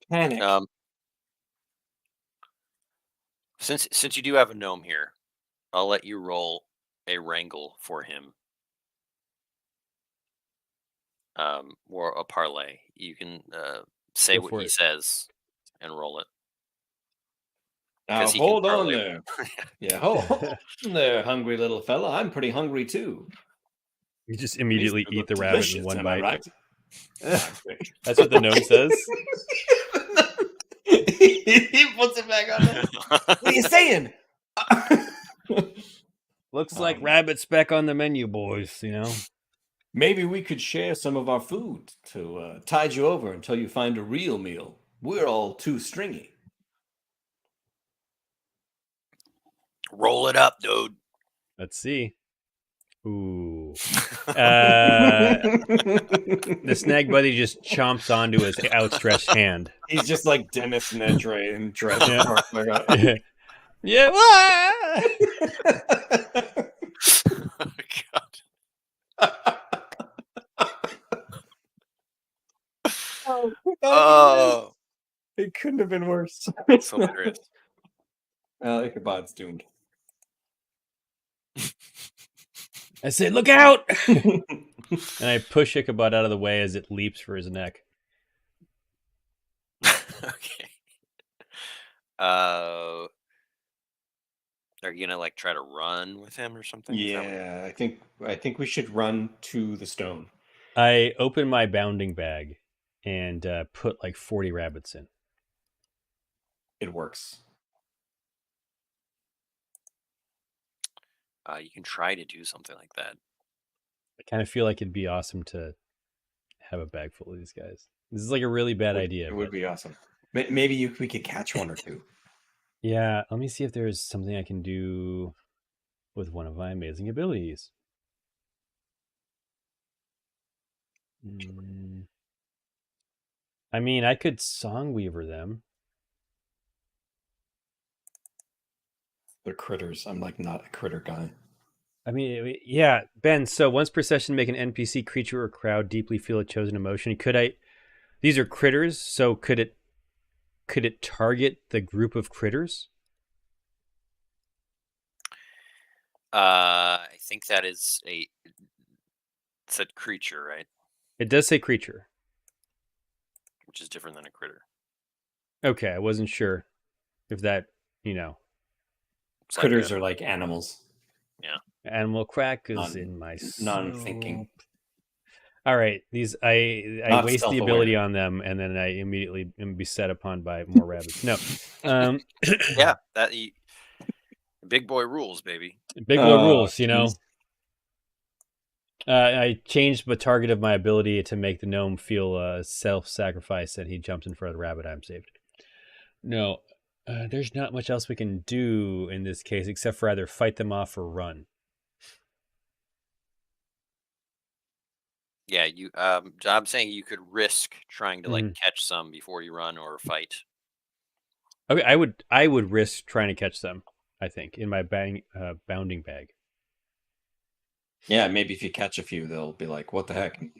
Panic. Since you do have a gnome here, I'll let you roll a wrangle for him. Or a parlay. You can say Go what for he it. says and roll it. Now he can hold on parlay. there. Yeah, hold on there, hungry little fella. I'm pretty hungry too. You just immediately These eat the look rabbit delicious, in one am I bite. right? That's what the gnome says. He puts it back on there. What are you saying? Looks like rabbit's back on the menu, boys. You know. Maybe we could share some of our food to tide you over until you find a real meal. We're all too stringy. Roll it up, dude. Let's see. Ooh. The snag buddy just chomps onto his outstretched hand. He's just like Dennis Nedry in Jurassic Yeah. Park. Yeah. Oh, God. Oh, Couldn't have been worse. So there is. Ichabod's doomed. I say, look out! And I push Ichabod out of the way as it leaps for his neck. Okay. Are you gonna like try to run with him or something? Is that what- Yeah, I think we should run to the stone. I open my bounding bag and put like 40 rabbits in. It works. You can try to do something like that. I kind of feel like it'd be awesome to have a bag full of these guys. This is like a really bad idea. It would but- be awesome. Maybe we could catch one or two. Yeah, let me see if there's something I can do with one of my amazing abilities. I mean, I could Songweaver them. They're critters. I'm like not a critter guy. I mean, yeah, Ben. So once per session, make an NPC, creature, or crowd deeply feel a chosen emotion. Could I? These are critters, so could it target the group of critters? I think that is it said creature, right? It does say creature. Which is different than a critter. Okay, I wasn't sure if that, It's like Critters a- are like animals. animal crack is Non- in my non-thinking. soap. All right, these I Not waste the self-aware. ability on them, and then I immediately am beset upon by more rabbits. No, yeah, big boy rules, baby. big boy Oh, rules, you know. jeez. I changed the target of my ability to make the gnome feel self-sacrifice, and he jumps in front of the rabbit. I'm saved. No, there's not much else we can do in this case except for either fight them off or run. Yeah, I'm saying you could risk trying to like Mhm. catch some before you run or fight. Okay, I would risk trying to catch them. I think in my bounding bag. Yeah, maybe if you catch a few, they'll be like, "What the heck?" Get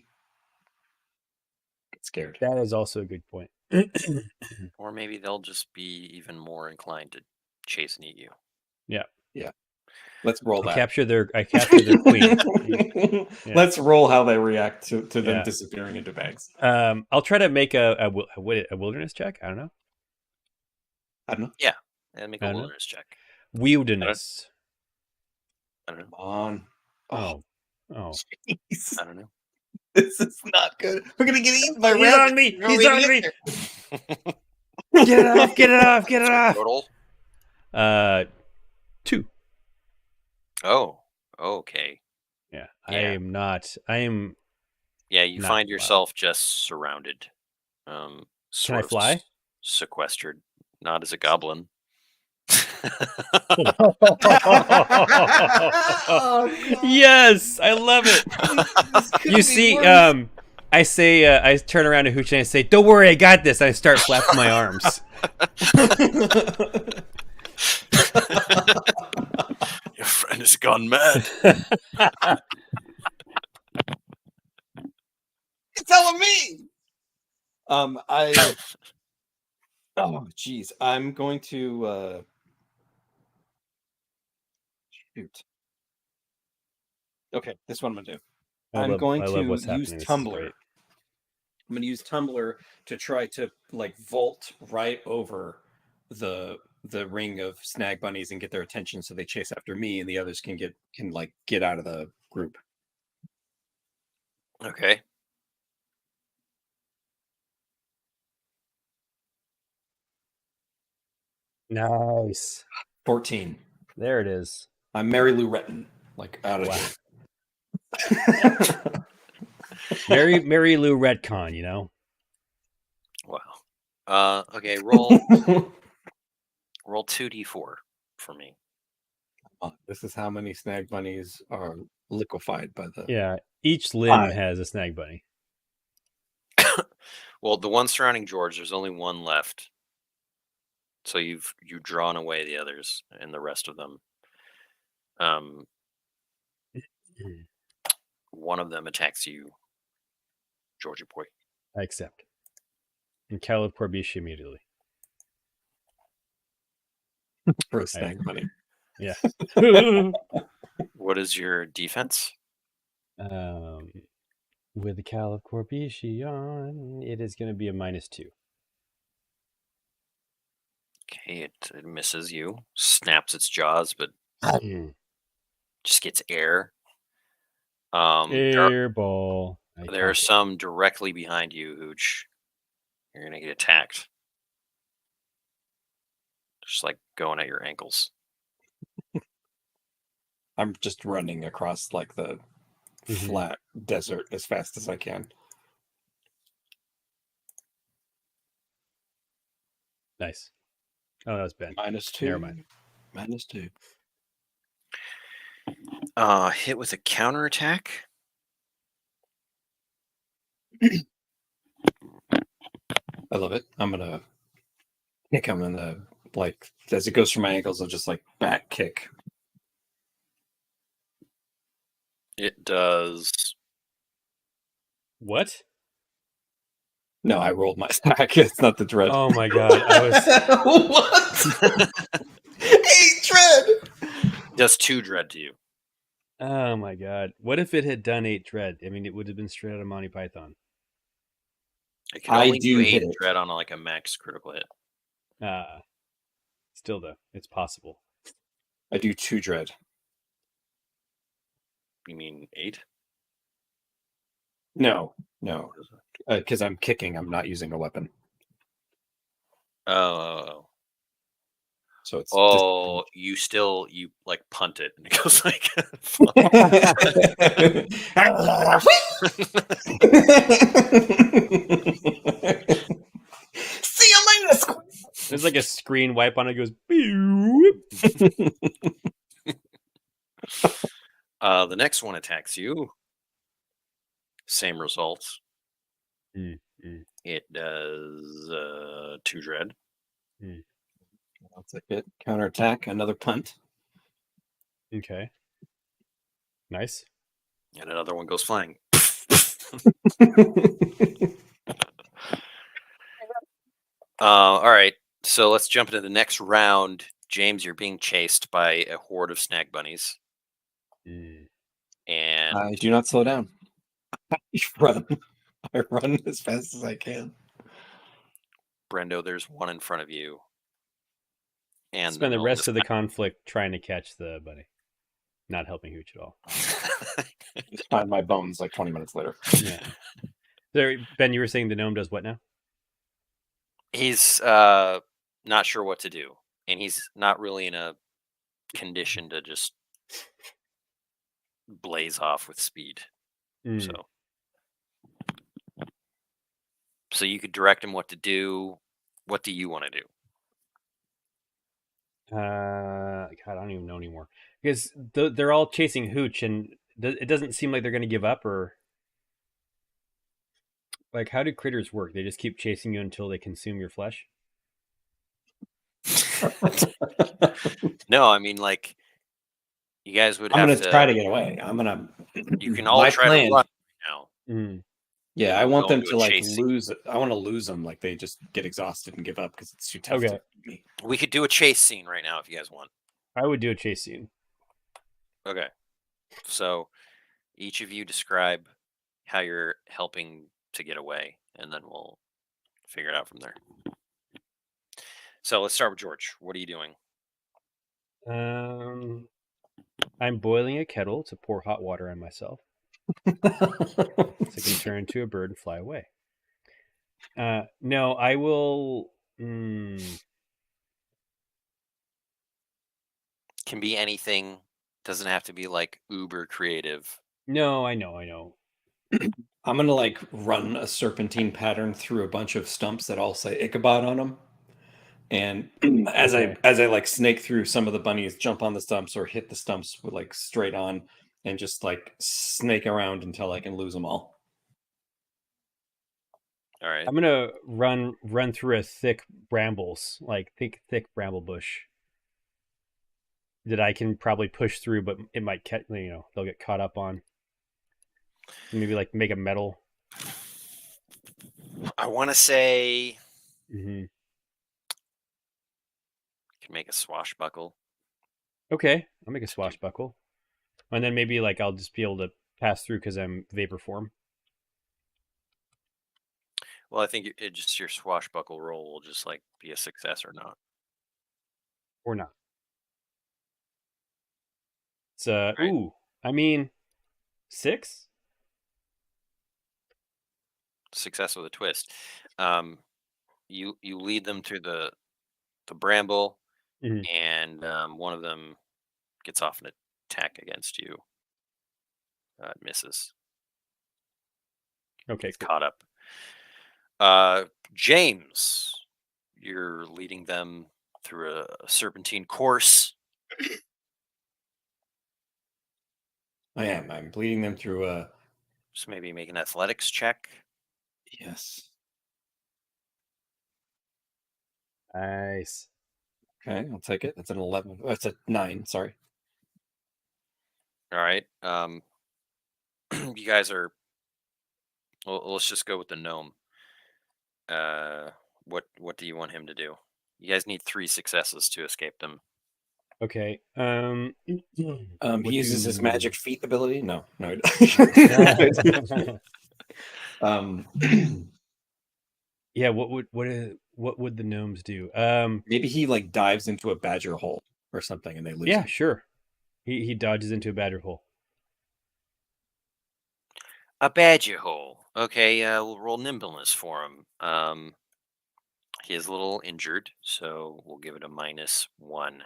scared. That is also a good point. Or maybe they'll just be even more inclined to chase and eat you. Let's roll I that. capture their queen. Yeah. Let's roll how they react to them Yeah. disappearing into bags. I'll try to make a wilderness check. I don't know. I don't know. And make I a don't know. wilderness check. Wilderness. I don't know. Come on. Oh. Jeez. I don't know. This is not good. We're gonna get eaten by He's rabbits. on me! We're He's gonna on get me! there. Get it off! Get it off! Get it off! Total? 2. Oh, okay. Yeah. Yeah. I am. Yeah, you Not find allowed. yourself just surrounded. Sort I of fly? Sequestered. Not as a goblin. Yes, I love it. You see, I say, I turn around to Hooch and I say, "Don't worry, I got this." I start flapping my arms. Your friend has gone mad. You're telling me. I. Oh, geez. I'm going to shoot. Okay, this is what I'm gonna do. I'm going I love to what's happening. use This is Tumblr. great. I'm going to use Tumblr to try to like vault right over the ring of snag bunnies and get their attention, so they chase after me, and the others can get out of the group. Okay. Nice. 14. There it is. I'm Mary Lou Retton, like out of Wow. here. Mary Lou Retcon, you know. Wow. Okay, roll 2d4 for me. This is how many snag bunnies are liquefied by the. Yeah, each limb 5. has a snag bunny. Well, the one surrounding George, there's only one left. So you've drawn away the others and the rest of them. One of them attacks you, Georgia boy. I accept. And Caleb Corbiche immediately. For a snag bunny. Yeah. What is your defense? With the Cal of Corpuscion, it is going to be a -2. Okay, it misses you, snaps its jaws, but just gets air. Air ball. There are some directly behind you, Hooch. You're gonna get attacked. Just like going at your ankles. I'm just running across like the flat desert as fast as I can. Nice. Oh, that was bad. -2. Never mind. -2. Hit with a counterattack. I love it. I'm gonna kick him in the like as it goes through my ankles. I'll just like back kick. It does. What? No, I rolled my stack. It's not the dread. Oh my god! I was. What? 8 dread. Does 2 dread to you. Oh my god! What if it had done 8 dread? I mean, it would have been straight out of Monty Python. It can I only do do hit 8 it. dread on like a max critical hit. Still though, it's possible. I do 2 dread. You mean 8? No, because I'm kicking. I'm not using a weapon, Oh. so it's. Oh, you like punt it and it goes like. See you later. There's like a screen wipe on it. Goes. Beep. The next one attacks you. Same results. It does 2 dread. I'll take it. Counterattack. Another punt. Okay. Nice. And another one goes flying. All right. So let's jump into the next round. James, you're being chased by a horde of snag bunnies. And I do not slow down. I run. I run as fast as I can. Brendo, there's one in front of you. And Spend the rest of the conflict trying to catch the bunny, not helping Hooch at all. Just find my bones like 20 minutes later. Yeah. There, Ben, you were saying the gnome does what now? He's not sure what to do, and he's not really in a condition to just blaze off with speed. So you could direct him what to do. What do you want to do? God, I don't even know anymore because they're all chasing Hooch, and it doesn't seem like they're going to give up. Or like, how do critters work? They just keep chasing you until they consume your flesh. No, I mean, like, you guys would I'm have gonna try to get away. I'm gonna. You can all try to run right now. Yeah, I want Go them into to a like chase scene. lose. I want to lose them. Like they just get exhausted and give up because it's too tough. Okay. We could do a chase scene right now if you guys want. I would do a chase scene. Okay. So each of you describe how you're helping to get away, and then we'll figure it out from there. So let's start with George. What are you doing? I'm boiling a kettle to pour hot water on myself, so I can turn into a bird and fly away. No, I will. Can be anything. Doesn't have to be like uber creative. No, I know. I'm gonna like run a serpentine pattern through a bunch of stumps that all say Ichabod on them, and as I like snake through some of the bunnies, jump on the stumps or hit the stumps with like straight on, and just like snake around until I can lose them all. All right. I'm gonna run through a thick brambles, like thick bramble bush that I can probably push through, but it might catch. They'll get caught up on. Maybe like make a metal. I want to say Can make a swashbuckle. Okay, I'll make a swashbuckle, and then maybe like I'll just be able to pass through because I'm vapor form. Well, I think it just your swashbuckle roll will just like be a success or not. Or not. It's Right. ooh, I mean 6? Success with a twist. You lead them through the bramble, Mhm. and one of them gets off an attack against you. It misses. Okay, It's cool. caught up. James, you're leading them through a serpentine course. I am. I'm leading them through a. Just maybe make an athletics check. Yes. Nice. Okay, I'll take it. That's an 11. Oh, it's a 9. Sorry. All right. You guys are. Well, let's just go with the gnome. What do you want him to do? You guys need 3 successes to escape them. Okay. He uses his do- magic feet ability. No, no. um, Yeah. What would the gnomes do? maybe he like dives into a badger hole or something, and they lose. Yeah, him. sure. He dodges into a badger hole. A badger hole. Okay, we'll roll nimbleness for him. He is a little injured, so we'll give it a -1.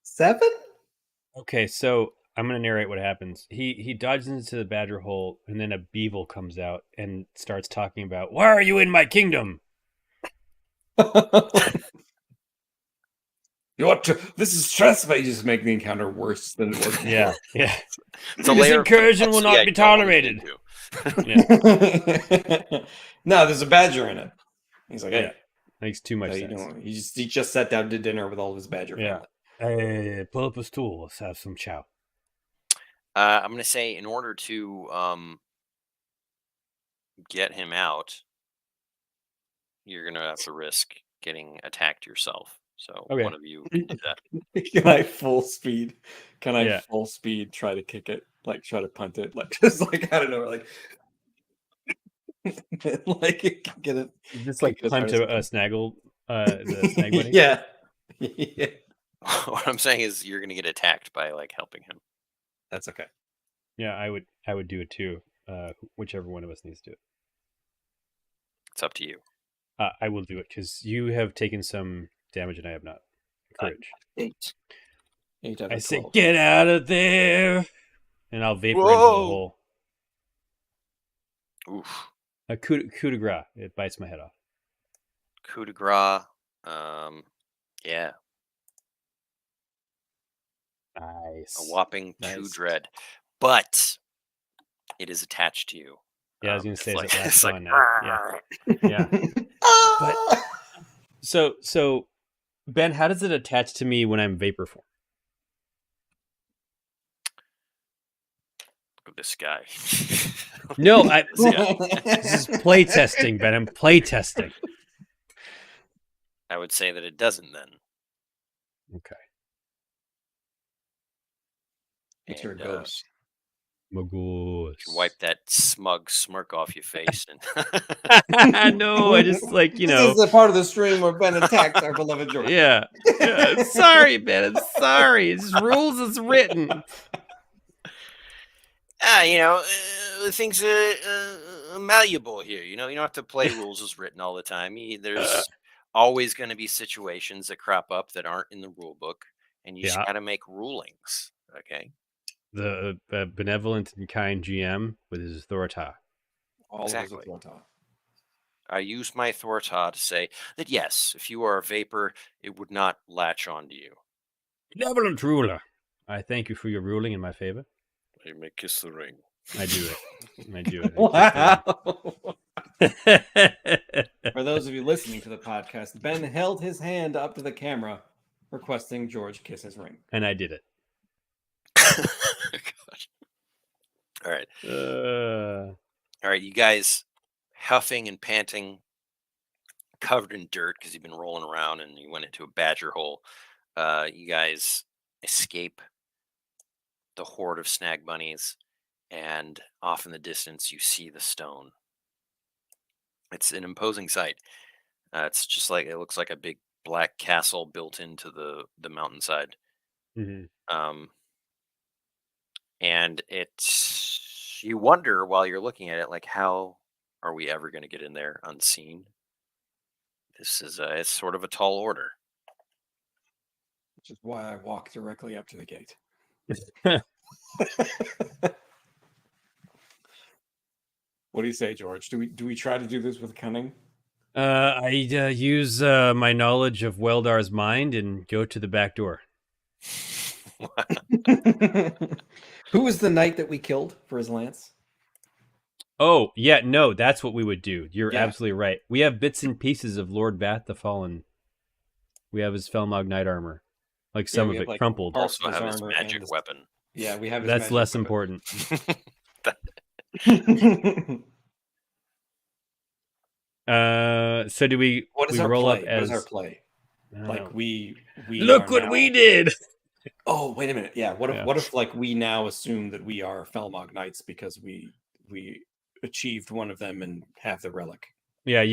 7? Okay, so I'm gonna narrate what happens. He dodges into the badger hole, and then a beetle comes out and starts talking about, "Why are you in my kingdom?" You want to? This is trespass. You just make the encounter worse than it was. Yeah, yeah. It's a This layer of incursion will complexity not I be don't wanna get tolerated. into. No, there's a badger in it. He's like, Yeah, hey, makes too much how you sense. doing? He just sat down to dinner with all of his badger Yeah. family. Pull up a stool. Let's have some chow. I'm gonna say in order to get him out, you're gonna have to risk getting attacked yourself. So Okay. one of you can do that. Can I full speed? Can I Yeah. full speed try to kick it? Like try to punt it? Like just like I don't know, like like get it. Just kick like it as hard punt as I a can. snaggle, the snag bunny. Yeah. Yeah. What I'm saying is you're gonna get attacked by like helping him. That's okay. Yeah, I would do it too. Whichever one of us needs to do it. It's up to you. I will do it because you have taken some damage and I have not. Courage. 8. 8 out I of say, 12. get out of there, and I'll vapor into the Whoa! hole. Oof. A coup de grace. It bites my head off. Coup de grace. Yeah. Nice. A whopping 2 Nice. dread. But it is attached to you. Yeah, I was gonna say, it's is it latched it's on now? Yeah. But so Ben, how does it attach to me when I'm vapor form? Look at this guy. No, This this is play testing, Ben. I'm play testing. I would say that it doesn't then. Okay. It's your And, ghost. My you can wipe that smug smirk off your face. And No, I just like, This is the part of the stream where Ben attacks our beloved George. Yeah. Sorry, Ben. I'm sorry. It's rules as written. Things are malleable here. You don't have to play rules as written all the time. There's always going to be situations that crop up that aren't in the rule book, and you just Yeah. got to make rulings. Okay. The benevolent and kind GM with his authority. All Exactly. of us I use my authority to say that yes, if you are a vapor, it would not latch onto you. Benevolent ruler, I thank you for your ruling in my favor. You may kiss the ring. I do it. I do it. Wow. it. For those of you listening to the podcast, Ben held his hand up to the camera, requesting George kiss his ring. And I did it. Gosh. All right. Uh, All right, you guys huffing and panting covered in dirt because you've been rolling around and you went into a badger hole. You guys escape the horde of snag bunnies, and off in the distance you see the stone. It's an imposing sight. It's just like it looks like a big black castle built into the mountainside. Um, and it's you wonder while you're looking at it, like, how are we ever going to get in there unseen? This is it's sort of a tall order. Which is why I walk directly up to the gate. What do you say, George? Do we try to do this with cunning? I use my knowledge of Weldar's mind and go to the back door. Who was the knight that we killed for his lance? Oh, yeah, no, that's what we would do. You're Yeah. absolutely right. We have bits and pieces of Lord Bath the Fallen. We have his Felmog Knight armor. Like some we of have, it like, crumpled. parts Also of his have his armor magic and his- weapon. Yeah, we have his That's magic less weapon. important. So do we? What is we our roll play? up What as is our play? Like we look are what now- we did. Oh, wait a minute. Yeah. What if Yeah. what if like we now assume that we are Felmog Knights because we achieved one of them and have the relic? Yeah,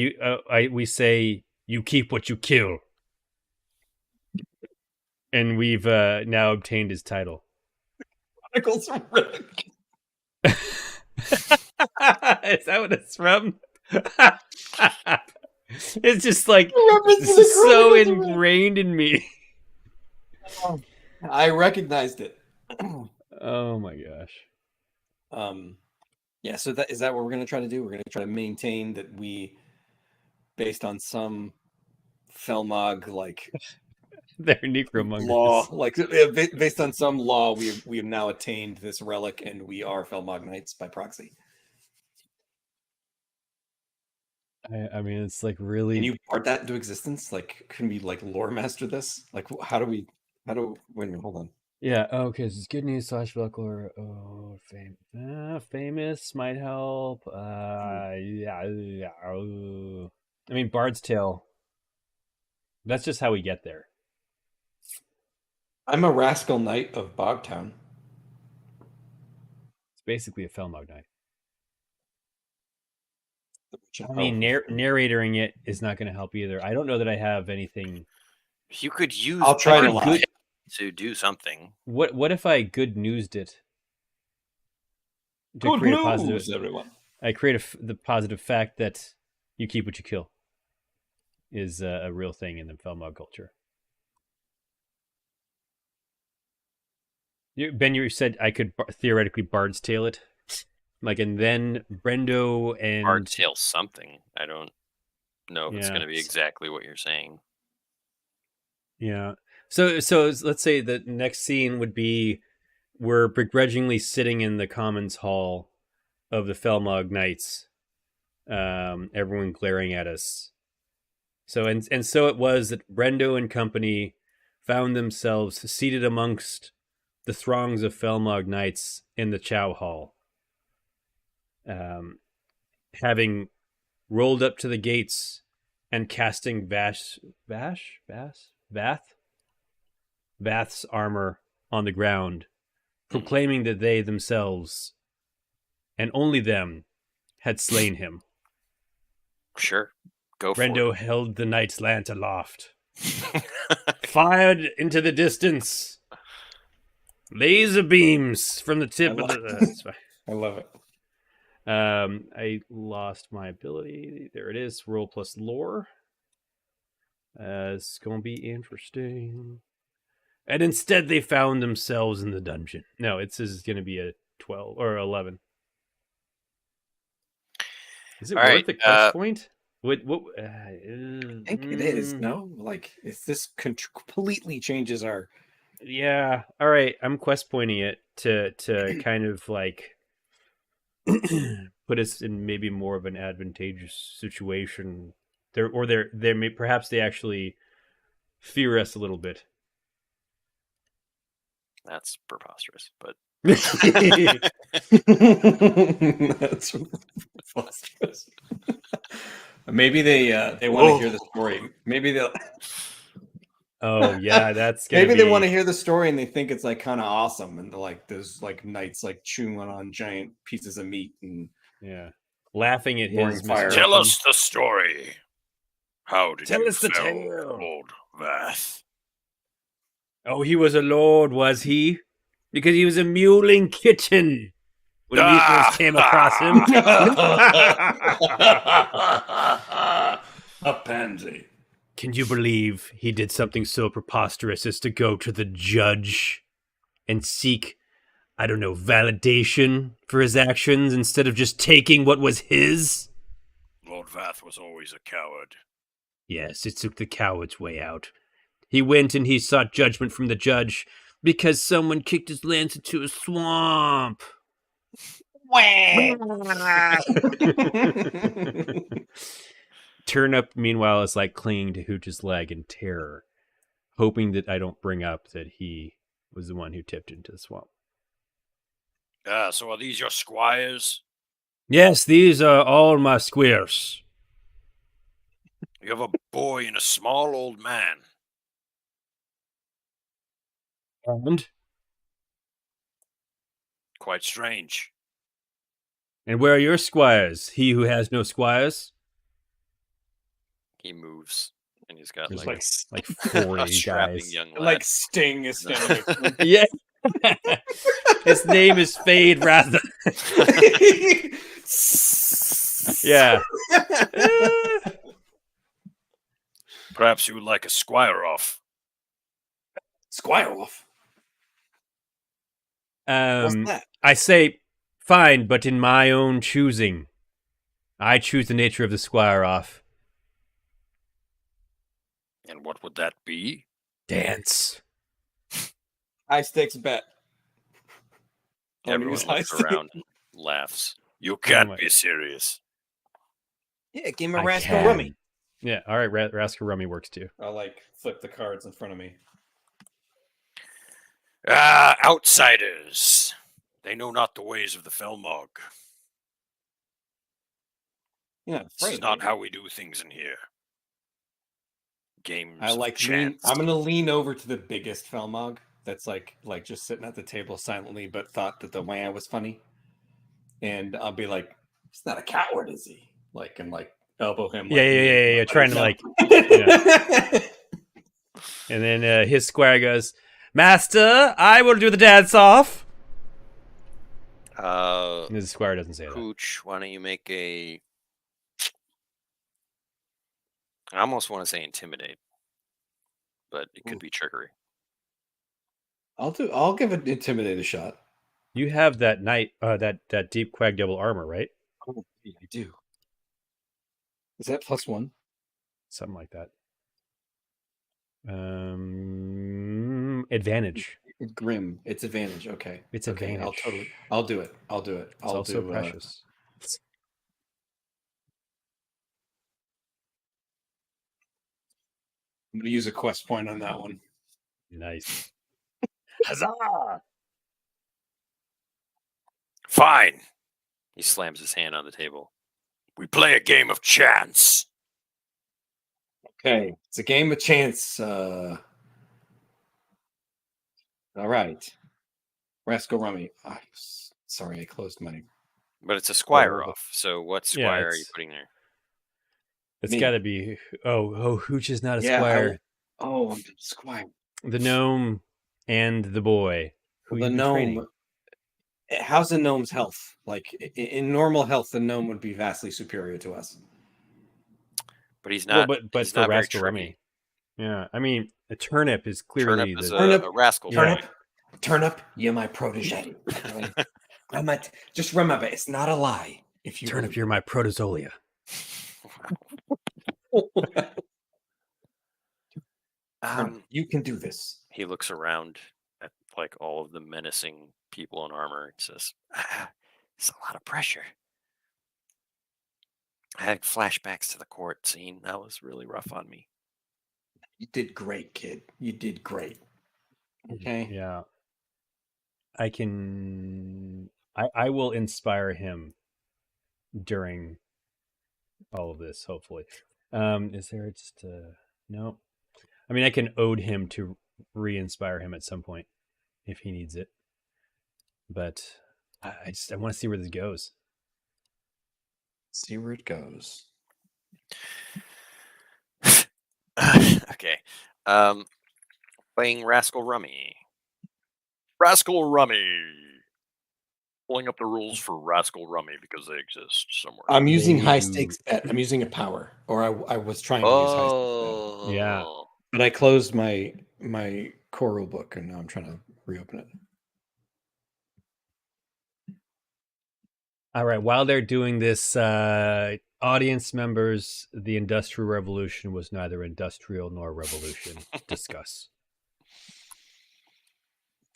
we say you keep what you kill, and we've now obtained his title. Chronicles of Relic. Is that what it's from? It's just like Reference this to the is so Chronicles of Relic. ingrained in me. I recognized it. Oh my gosh. Yeah, so is that what we're gonna try to do? We're gonna try to maintain that we, based on some Felmog like They're necromongers. law, like based on some law, we have now attained this relic and we are Felmog Knights by proxy. I mean, it's like really. Can you part that into existence? Like, can we like lore master this? Like, wait a minute, hold on. Yeah. Oh, okay. So it's good news / folklore. Oh, famous might help. Yeah. I mean, Bard's Tale. That's just how we get there. I'm a rascal knight of Bogtown. It's basically a Felmog Knight. I Oh, mean, narrating it is not going to help either. I don't know that I have anything. You could use I'll try to Bard lie. to do something. What if I good newsed it? To Good create a news, positive, everyone. I create the positive fact that you keep what you kill is a real thing in the Felmog culture. Ben, you said I could theoretically Bard's Tale it, like, and then Brendo and Bard tale something. I don't know if it's Yeah. going to be exactly what you're saying. Yeah. So let's say the next scene would be we're begrudgingly sitting in the Commons Hall of the Felmog Knights, everyone glaring at us. So and so it was that Brendo and company found themselves seated amongst the throngs of Felmog Knights in the Chow Hall, having rolled up to the gates and casting Vath's armor on the ground, proclaiming that they themselves, and only them, had slain him. Sure. Go for Brendo held the knight's lance aloft, fired into the distance. Laser beams from the tip of the... I love it. I lost my ability. There it is. Roll plus lore. It's going to be interesting. And instead, they found themselves in the dungeon. No, it says it's going to be a 12 or 11. Is it All worth right, the quest point? What? I think it is. No, like if this completely changes our. Yeah. All right. I'm quest pointing it to kind of like put us in maybe more of an advantageous situation. There may perhaps they actually fear us a little bit. That's preposterous, but That's preposterous. Maybe they want to hear the story. Maybe they'll. Oh yeah, that's gonna Maybe be. they want to hear the story and they think it's like kind of awesome, and they're like there's like knights like chewing on giant pieces of meat and Yeah, laughing at Roaring his fire. misfortune. Tell us the story. How did Tell you us the fell, tale. Lord Vath? Oh, he was a lord, was he? Because he was a mewling kitten when we first came across him. A pansy. Can you believe he did something so preposterous as to go to the judge and seek, I don't know, validation for his actions instead of just taking what was his? Lord Vath was always a coward. Yes, it took the coward's way out. He went and he sought judgment from the judge because someone kicked his lance into a swamp. Turnip, meanwhile, is like clinging to Hooch's leg in terror, hoping that I don't bring up that he was the one who tipped into the swamp. So are these your squires? Yes, these are all my squares. You have a boy and a small old man. And Quite strange. where are your squires? He who has no squires? He moves, and he's got There's like like a 40 strapping guys. young lad. like Sting is standing. Yeah. His name is Fade Rather. Yeah. Perhaps you would like a squire off. Squire off. What's that? I say, fine, but in my own choosing. I choose the nature of the squire off. And what would that be? Dance. High stakes bet. Everyone use high looks stakes. around, laughs. You can't my- be serious. Yeah, give him a I rascal can. rummy. Yeah, all right, Rascal Rummy works too. I'll like flip the cards in front of me. Outsiders. They know not the ways of the Felmog. You're not This afraid. is not are you? how we do things in here. Games I of like chance. I'm gonna lean over to the biggest Felmog that's like just sitting at the table silently, but thought that the wah was funny, and I'll be like, "He's not a coward, is he?" Like and like elbow him. Like, Yeah. Trying to like, and then his squire goes, "Master, I will do the dance off." And his squire doesn't say that. Hooch, why don't you make a... I almost want to say intimidate, but it could be trickery. I'll give it intimidate a shot. You have that that deep quag double armor, right? Oh, I do. Is that +1? Something like that. Advantage. Grim. It's advantage. Okay. It's okay. advantage. I'll do it. It's also precious. I'm gonna use a quest point on that one. Nice. Huzzah! Fine. He slams his hand on the table. We play a game of chance. Okay, it's a game of chance. All right, Rascal Rummy. Sorry, I closed my. But it's a squire Oh. off. So what Yeah, squire are you it's- putting there? It's Me. got to be. Oh, Hooch is not a Yeah, squire. I'm squire. The gnome and the boy. Who The you've been gnome. training. How's the gnome's health? Like in normal health, the gnome would be vastly superior to us. But he's Well, not. but he's for not very Rascal tricky. Rummy. Yeah, I mean, a turnip is clearly Turnip is the. Turnip- a rascal. Yeah. boy. Turnip, you're my protege. Just remember, it's not a lie. If you Turnip, you're my protozolia. You can do this. He looks around at like all of the menacing people in armor and says, "It's a lot of pressure." I had flashbacks to the court scene. That was really rough on me. You did great, kid. You did great. Okay. Yeah. I will inspire him during all of this. Hopefully, is there just no? I mean, I can ode him to re-inspire him at some point if he needs it, but I want to see where this goes. See where it goes. Okay. Playing Rascal Rummy. Rascal Rummy. Pulling up the rules for Rascal Rummy because they exist somewhere. I'm using They high do- stakes bet. I'm using a power, or I was trying to use high stakes bet. Oh. Yeah. But I closed my core rule book, and now I'm trying to reopen it. All right. While they're doing this, audience members, the Industrial Revolution was neither industrial nor revolution. Discuss.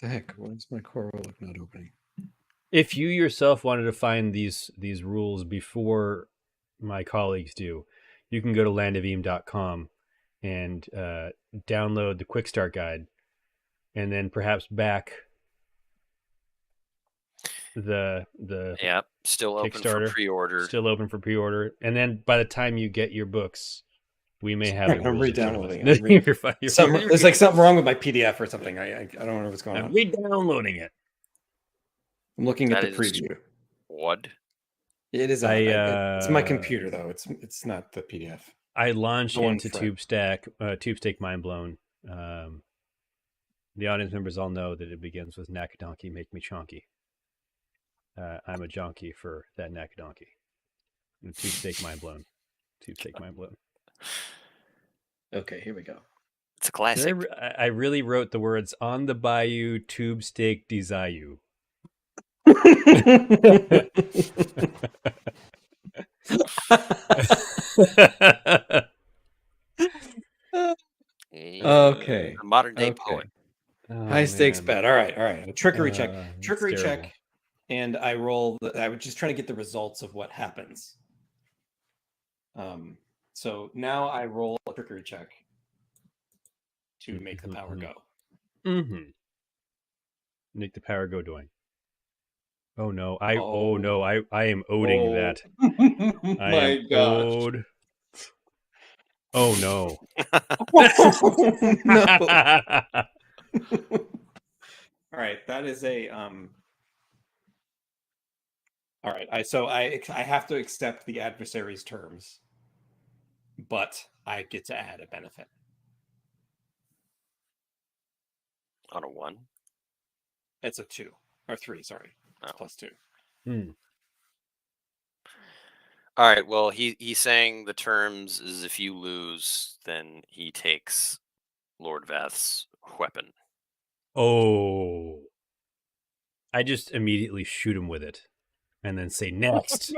The heck? Why is my core rule book not opening? If you yourself wanted to find these rules before my colleagues do, you can go to landofeme.com and download the quick start guide, and then perhaps back the Yeah, still open for Kickstarter. pre-order. Still open for pre-order, and then by the time you get your books, we may have the I'm rules re-downloading available. it. You're fine. There's like something wrong with my PDF or something. I don't know what's going I'm on. re-downloading it. I'm looking at That the is- preview. What? It is. It's my computer though. It's not the PDF. I launched Go on, into Fred. TubeStack Mindblown. The audience members all know that it begins with Knack Donkey, Make Me Chonky. I'm a jonky for that Knack Donkey. TubeStack Mindblown. TubeStack Mindblown. Okay, here we go. It's a classic. I really wrote the words on the bayou, tube steak desire. Okay. A modern day Okay. poet. High stakes bet. All right. A trickery check. It's Trickery terrible. check. And I roll. I was just trying to get the results of what happens. So now I roll a trickery check to make the power go. Mm-hmm. Make the power go doing. Oh no! I am owning that. I am owed. Oh no! No. All right, that is a All right, I have to accept the adversary's terms, but I get to add a benefit. On a 1. It's a 2 or 3. Sorry, it's Oh. +2. All right. Well, he's saying the terms is if you lose, then he takes Lord Vath's weapon. Oh! I just immediately shoot him with it, and then say next.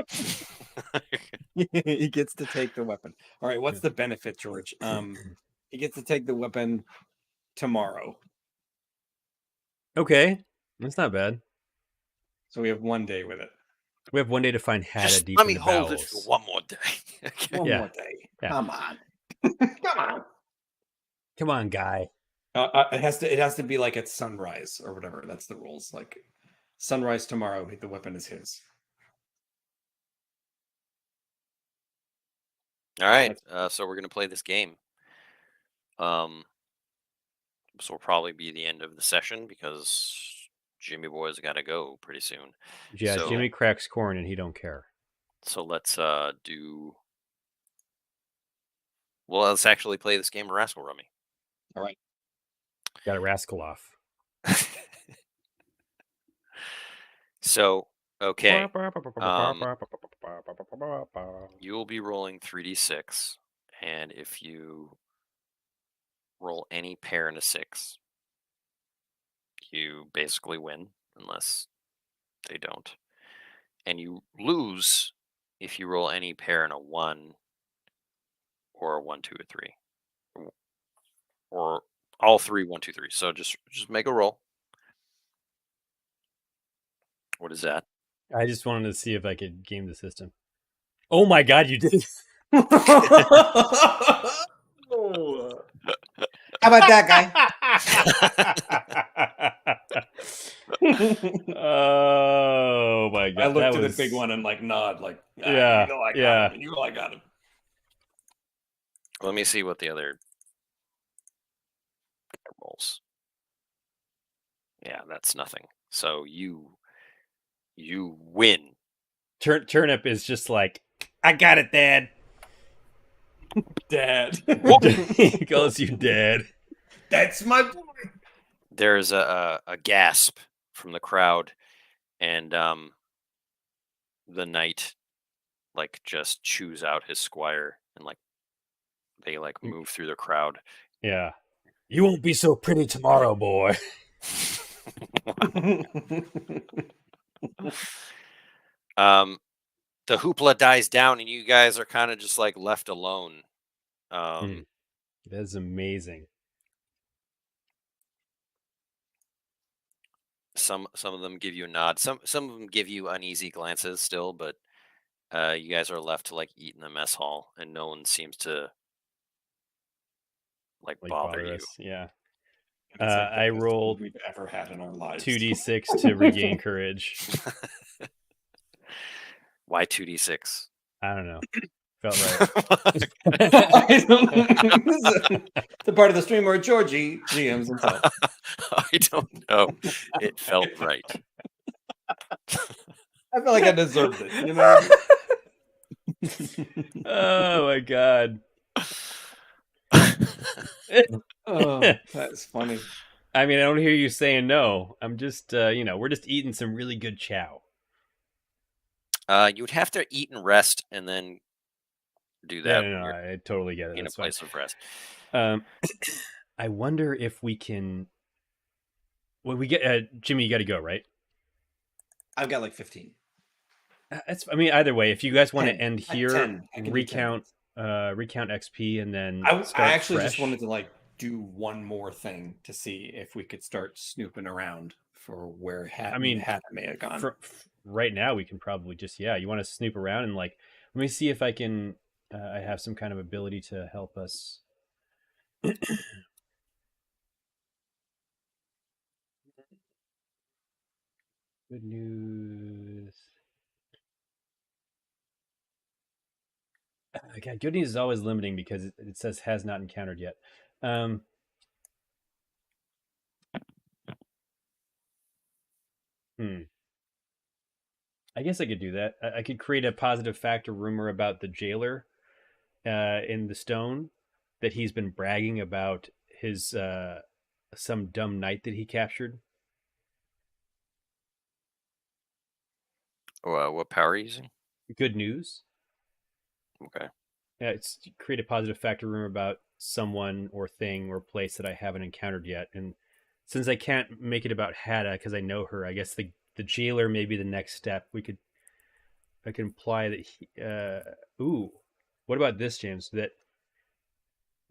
He gets to take the weapon. All right, what's the benefit, George? He gets to take the weapon tomorrow. Okay, that's not bad. So we have 1 day with it. We have 1 day to find Hada Just deep let in me the hold bowels. it for one more day. Okay. One Yeah. more day. Yeah. Come on. Come on. Come on, guy. It has to be like at sunrise or whatever. That's the rules. Like sunrise tomorrow, the weapon is his. All right. So we're gonna play this game. This will probably be the end of the session because Jimmy Boy's got to go pretty soon. Yeah, So- Jimmy cracks corn and he don't care. So let's do. Well, let's actually play this game of Rascal Rummy. All right. Got a rascal off. So okay, you will be rolling 3d6, and if you roll any pair in a 6, you basically win unless they don't, and you lose if you roll any pair in a 1 or a 1, 2, or 3, or all 3, 1, 2, 3. So just make a roll. What is that? I just wanted to see if I could game the system. Oh my god, you did! How about that, guy? Oh my god. I looked that at was... the big one and like nod, like Yeah, you know I got yeah. him. You know I got him. Let me see what the other rolls. Yeah, that's nothing. So you win. Turnip is just like, I got it, Dad. Dad. He calls you Dad. That's my boy. There's a gasp from the crowd, and the knight like just chews out his squire, and like they like move through the crowd. Yeah. You won't be so pretty tomorrow, boy. The hoopla dies down, and you guys are kind of just like left alone. That is amazing. Some of them give you a nod. Some of them give you uneasy glances still, but you guys are left to like eat in the mess hall, and no one seems to like bother you. us. Yeah. It's like the I best rolled food we've ever had in our lives. 2d6 to regain courage. Why 2d6? I don't know. Felt right. I don't know. The part of the stream where Georgie GMs himself. I don't know. It felt right. I feel like I deserved it. You know. Oh my god. Oh, that's funny. I mean, I don't hear you saying no. I'm just, we're just eating some really good chow. You would have to eat and rest, and then do that. Yeah, no, I totally get it. In That's a place of rest. I wonder if we can. Well, we get Jimmy. You got to go, right? I've got like 15. I mean, either way, if you guys want to 10. end At here, 10. I can do recount XP, and then I start actually fresh. just wanted to like do one more thing to see if we could start snooping around for where Hat may have gone. Right now, we can probably just you want to snoop around and like let me see if I can. I have some kind of ability to help us. Good news. God, good news is always limiting because it says has not encountered yet. I guess I could do that. I could create a positive factor rumor about the jailer in the stone, that he's been bragging about his some dumb knight that he captured. What power are you using? Good news. Okay. Yeah, it's create a positive factor rumor about someone or thing or place that I haven't encountered yet. And since I can't make it about Hada because I know her, I guess the jailer may be the next step. I can imply that he, what about this, James? That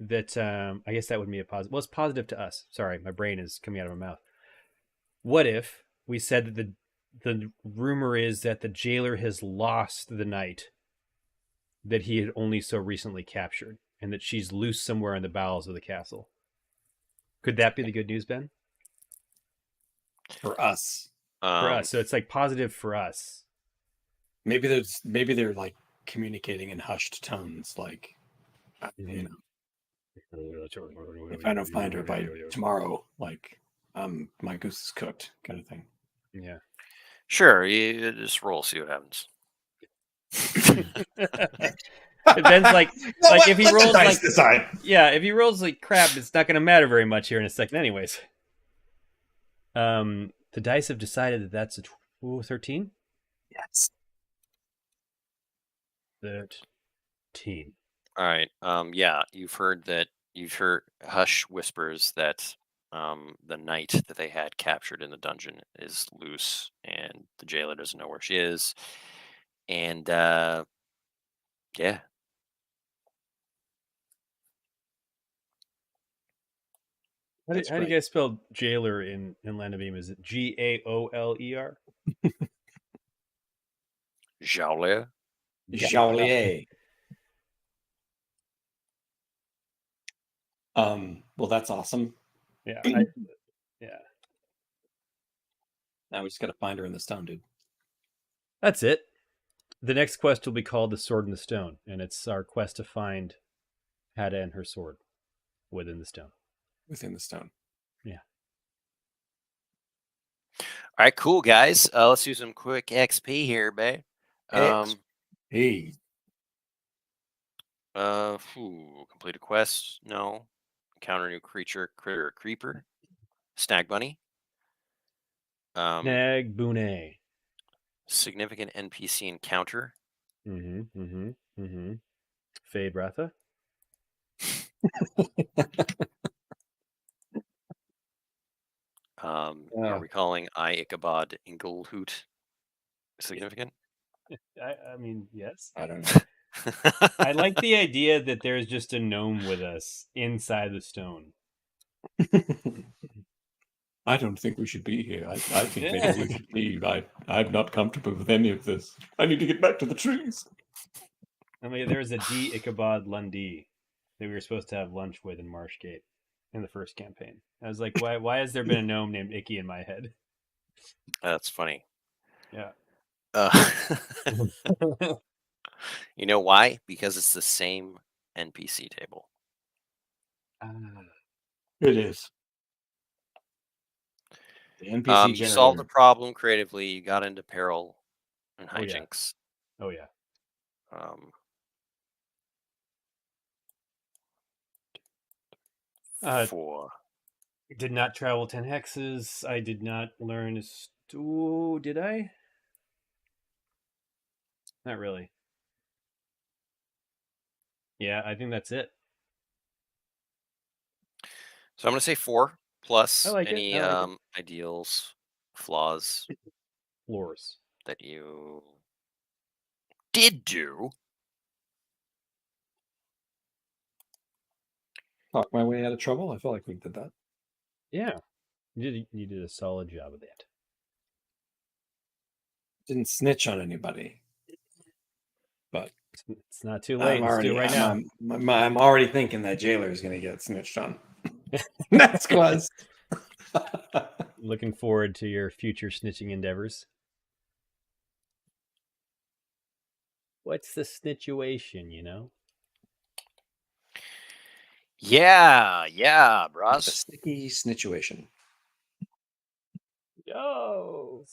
I guess that would be a positive. Well, it's positive to us. Sorry, my brain is coming out of my mouth. What if we said that the rumor is that the jailer has lost the knight that he had only so recently captured, and that she's loose somewhere in the bowels of the castle? Could that be the good news, Ben? For us. For us. So it's like positive for us. Maybe they're like communicating in hushed tones, like you know. If I don't find her by tomorrow, like my goose is cooked, kind of thing. Yeah. Sure, you just roll, see what happens. Ben's like, if he rolls like, decide. if he rolls like crap, it's not going to matter very much here in a second, anyways. The dice have decided that that's a 13. Yes. 13. All right. Yeah, you've heard hush whispers that the knight that they had captured in the dungeon is loose, and the jailer doesn't know where she is. And yeah. How do you guys spell jailer in Land of Beam? Is it Gaoler? Jaulier. Jaulier. Well, that's awesome. Yeah. Now we just got to find her in the stone, dude. That's it. The next quest will be called The Sword in the Stone, and it's our quest to find Had and her sword within the stone. Within the stone. All right, cool guys. Let's do some quick XP here, babe. Hey. Complete a quest. No. Encounter a new creature, critter, or creeper. Snag bunny. Nag Boone. Significant NPC encounter. Fade Ratha. Are we calling Ichabod Inglehoot significant? I mean, yes. I don't know. I like the idea that there's just a gnome with us inside the stone. I don't think we should be here. I think maybe we should leave. I'm not comfortable with any of this. I need to get back to the trees. I mean, there was a D. Ichabod Lundy that we were supposed to have lunch with in Marshgate in the first campaign. I was like, why has there been a gnome named Icky in my head? That's funny. Yeah. You know why? Because it's the same NPC table. It is. The NPC You solved the generator. problem creatively. You got into peril and Oh, yeah. hijinks. Oh yeah. Four. Did not travel 10 hexes. I did not learn a did I? Not really. Yeah, I think that's it. So I'm going to say 4 plus I like it. any I like ideals, flaws Floors. that you did do. Talk my way out of trouble. I feel like we did that. Yeah. You did a solid job of that. Didn't snitch on anybody. But It's not too late. Let's do it right now. I'm already thinking that jailer is going to get snitched on. That's close. Looking forward to your future snitching endeavors. What's the situation, you know? Yeah, The bros. sticky situation. Yo.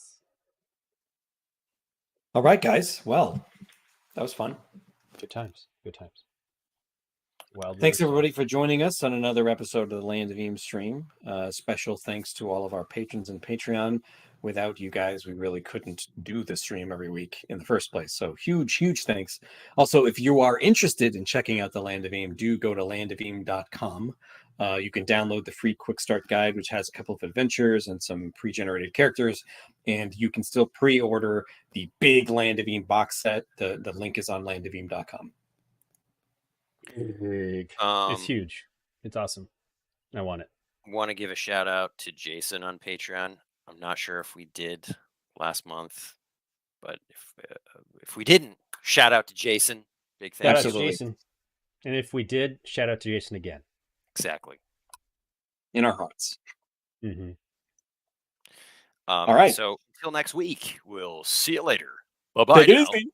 All right, guys. Well, that was fun. Good times. Good times. Wild Thanks, River everybody, for joining us on another episode of the Land of Eam stream. Special thanks to all of our patrons and Patreon. Without you guys, we really couldn't do the stream every week in the first place. So huge thanks. Also, if you are interested in checking out the Land of Eam, do go to landofaim.com. You can download the free quick start guide, which has a couple of adventures and some pre-generated characters. And you can still pre-order the big Land of Eam box set. The link is on landofaim.com. Big. It's huge. It's awesome. I want it. Want to give a shout out to Jason on Patreon. I'm not sure if we did last month, but if we didn't, shout out to Jason. Big Shout thanks. out to Jason. And if we did, shout out to Jason again. Exactly. in our hearts. Mm-hmm. All right. So until next week, we'll see you later. Bye-bye now.